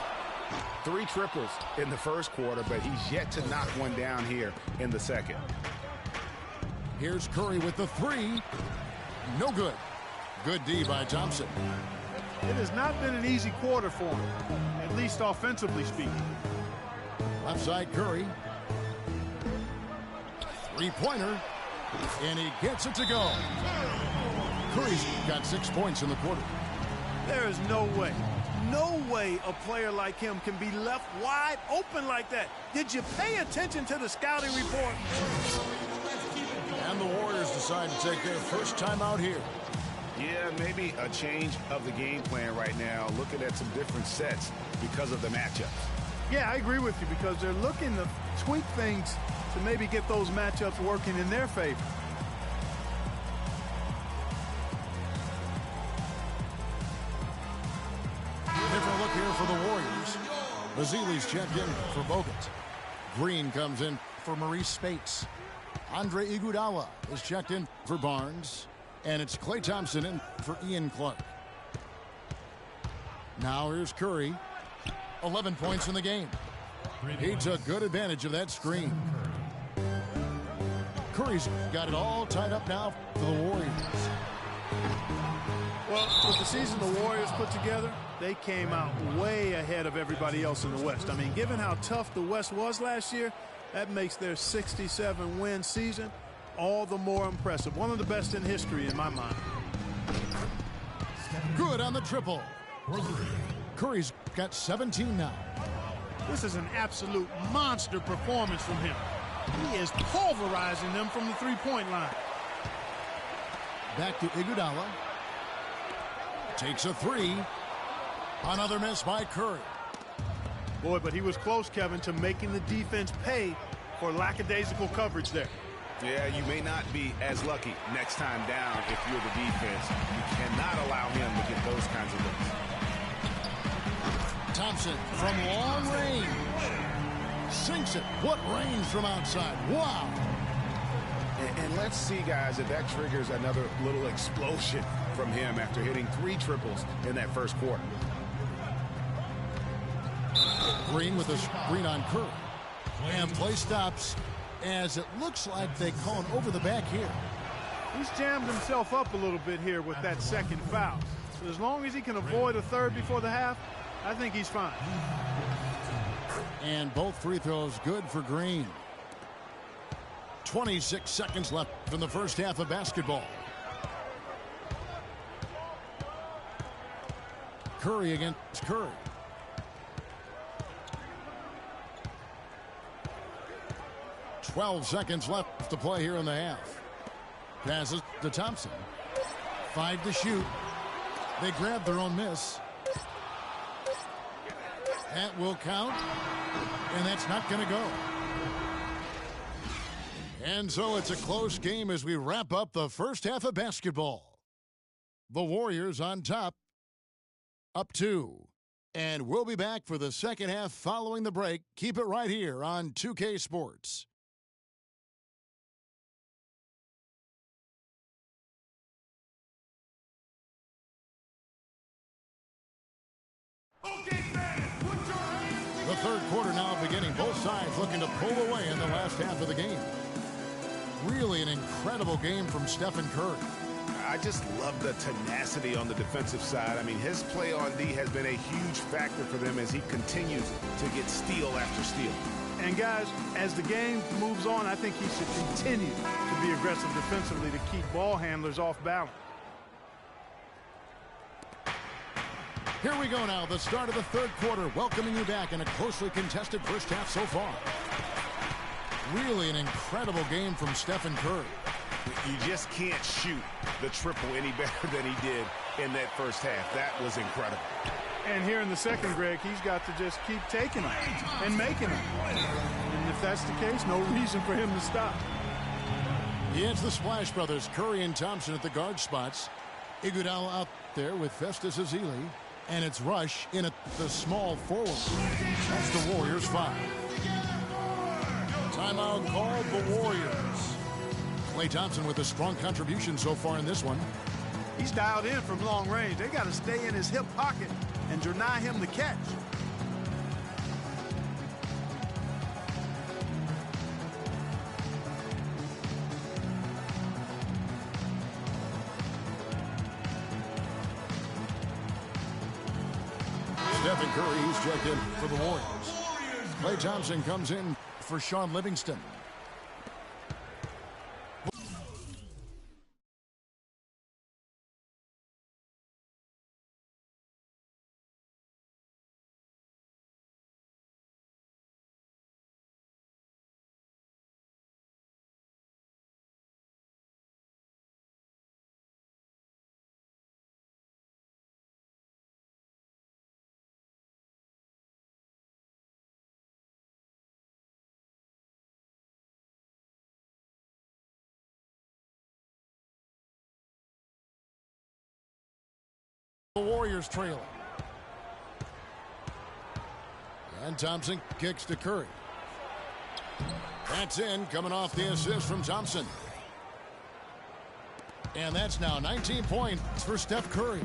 3 triples in the first quarter, but he's yet to knock one down here in the second. Here's Curry with the 3. No good. Good D by Thompson. It has not been an easy quarter for him, at least offensively speaking. Left side Curry. 3-pointer. And he gets it to go. Curry's got 6 points in the quarter. There is no way a player like him can be left wide open like that. Did you pay attention to the scouting report? And the Warriors decide to take their first time out here. Yeah, maybe a change of the game plan right now, looking at some different sets because of the matchup. Yeah, I agree with you, because they're looking to tweak things to maybe get those matchups working in their favor. Different look here for the Warriors. Basili's checked in for Bogut. Green comes in for Maurice Spates. Andre Iguodala is checked in for Barnes. And it's Klay Thompson in for Ian Clark. Now here's Curry. 11 points in the game. He took good advantage of that screen. Curry's got it all tied up now for the Warriors. Well, with the season the Warriors put together, they came out way ahead of everybody else in the West. I mean, given how tough the West was last year, that makes their 67-win season all the more impressive. One of the best in history in my mind. Good on the triple. Curry's got 17 now. This is an absolute monster performance from him. He is pulverizing them from the three-point line. Back to Iguodala. Takes a 3. Another miss by Curry. Boy, but he was close, Kevin, to making the defense pay for lackadaisical coverage there. Yeah, you may not be as lucky next time down if you're the defense. You cannot allow him to get those kinds of looks. Thompson from long range. Sinks it. What range from outside. Wow. And let's see, guys, if that triggers another little explosion from him after hitting 3 triples in that first quarter. Green with a screen on Curry. And play stops as it looks like they call an over the back here. He's jammed himself up a little bit here with that second foul. But as long as he can avoid a third before the half, I think he's fine. And both free throws good for Green. 26 seconds left in the first half of basketball. Curry against Curry. .12 seconds left to play here in the half. Passes to Thompson. 5 to shoot. They grab their own miss. That will count. And that's not going to go. And so it's a close game as we wrap up the first half of basketball. The Warriors on top, up 2. And we'll be back for the second half following the break. Keep it right here on 2K Sports. The third quarter now beginning. Both sides looking to pull away in the last half of the game. Really an incredible game from Stephen Curry. I just love the tenacity on the defensive side. I mean, his play on D has been a huge factor for them as he continues to get steal after steal. And guys, as the game moves on, I think he should continue to be aggressive defensively to keep ball handlers off balance. Here we go now, the start of the third quarter, welcoming you back in a closely contested first half so far. Really an incredible game from Stephen Curry. You just can't shoot the triple any better than he did in that first half. That was incredible. And here in the second, Greg, he's got to just keep taking them and making them. And if that's the case, no reason for him to stop. It's the Splash Brothers, Curry and Thompson at the guard spots. Iguodala out there with Festus Ezeli. And it's Rush in at the small forward. That's the Warriors 5. Timeout called the Warriors. Klay Thompson with a strong contribution so far in this one. He's dialed in from long range. They got to stay in his hip pocket and deny him the catch. Stephen Curry, he's checked in for the Warriors. Klay Thompson comes in for Sean Livingston. The Warriors trailing. And Thompson kicks to Curry. That's in, coming off the assist from Thompson. And that's now 19 points for Steph Curry.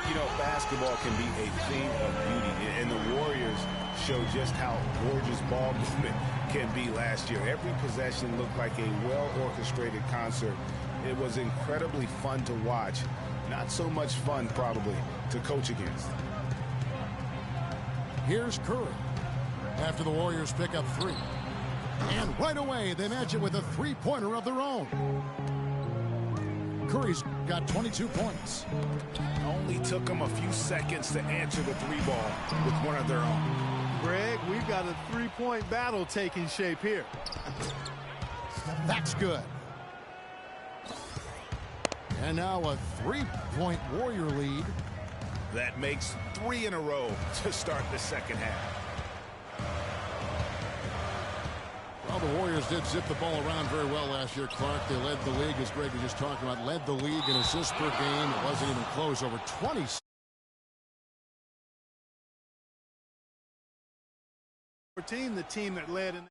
You know, basketball can be a thing of beauty, and the Warriors show just how gorgeous ball movement can be last year. Every possession looked like a well-orchestrated concert. It was incredibly fun to watch. Not so much fun, probably, to coach against. Here's Curry after the Warriors pick up 3. And right away, they match it with a three-pointer of their own. Curry's got 22 points. Only took them a few seconds to answer the 3-ball with one of their own. Greg, we've got a three-point battle taking shape here. That's good. And now a 3-point Warrior lead. That makes 3 in a row to start the second half. Well, the Warriors did zip the ball around very well last year, Clark. They led the league, as Greg was just talking about, led the league in assists per game. It wasn't even close, over 20. The team that led in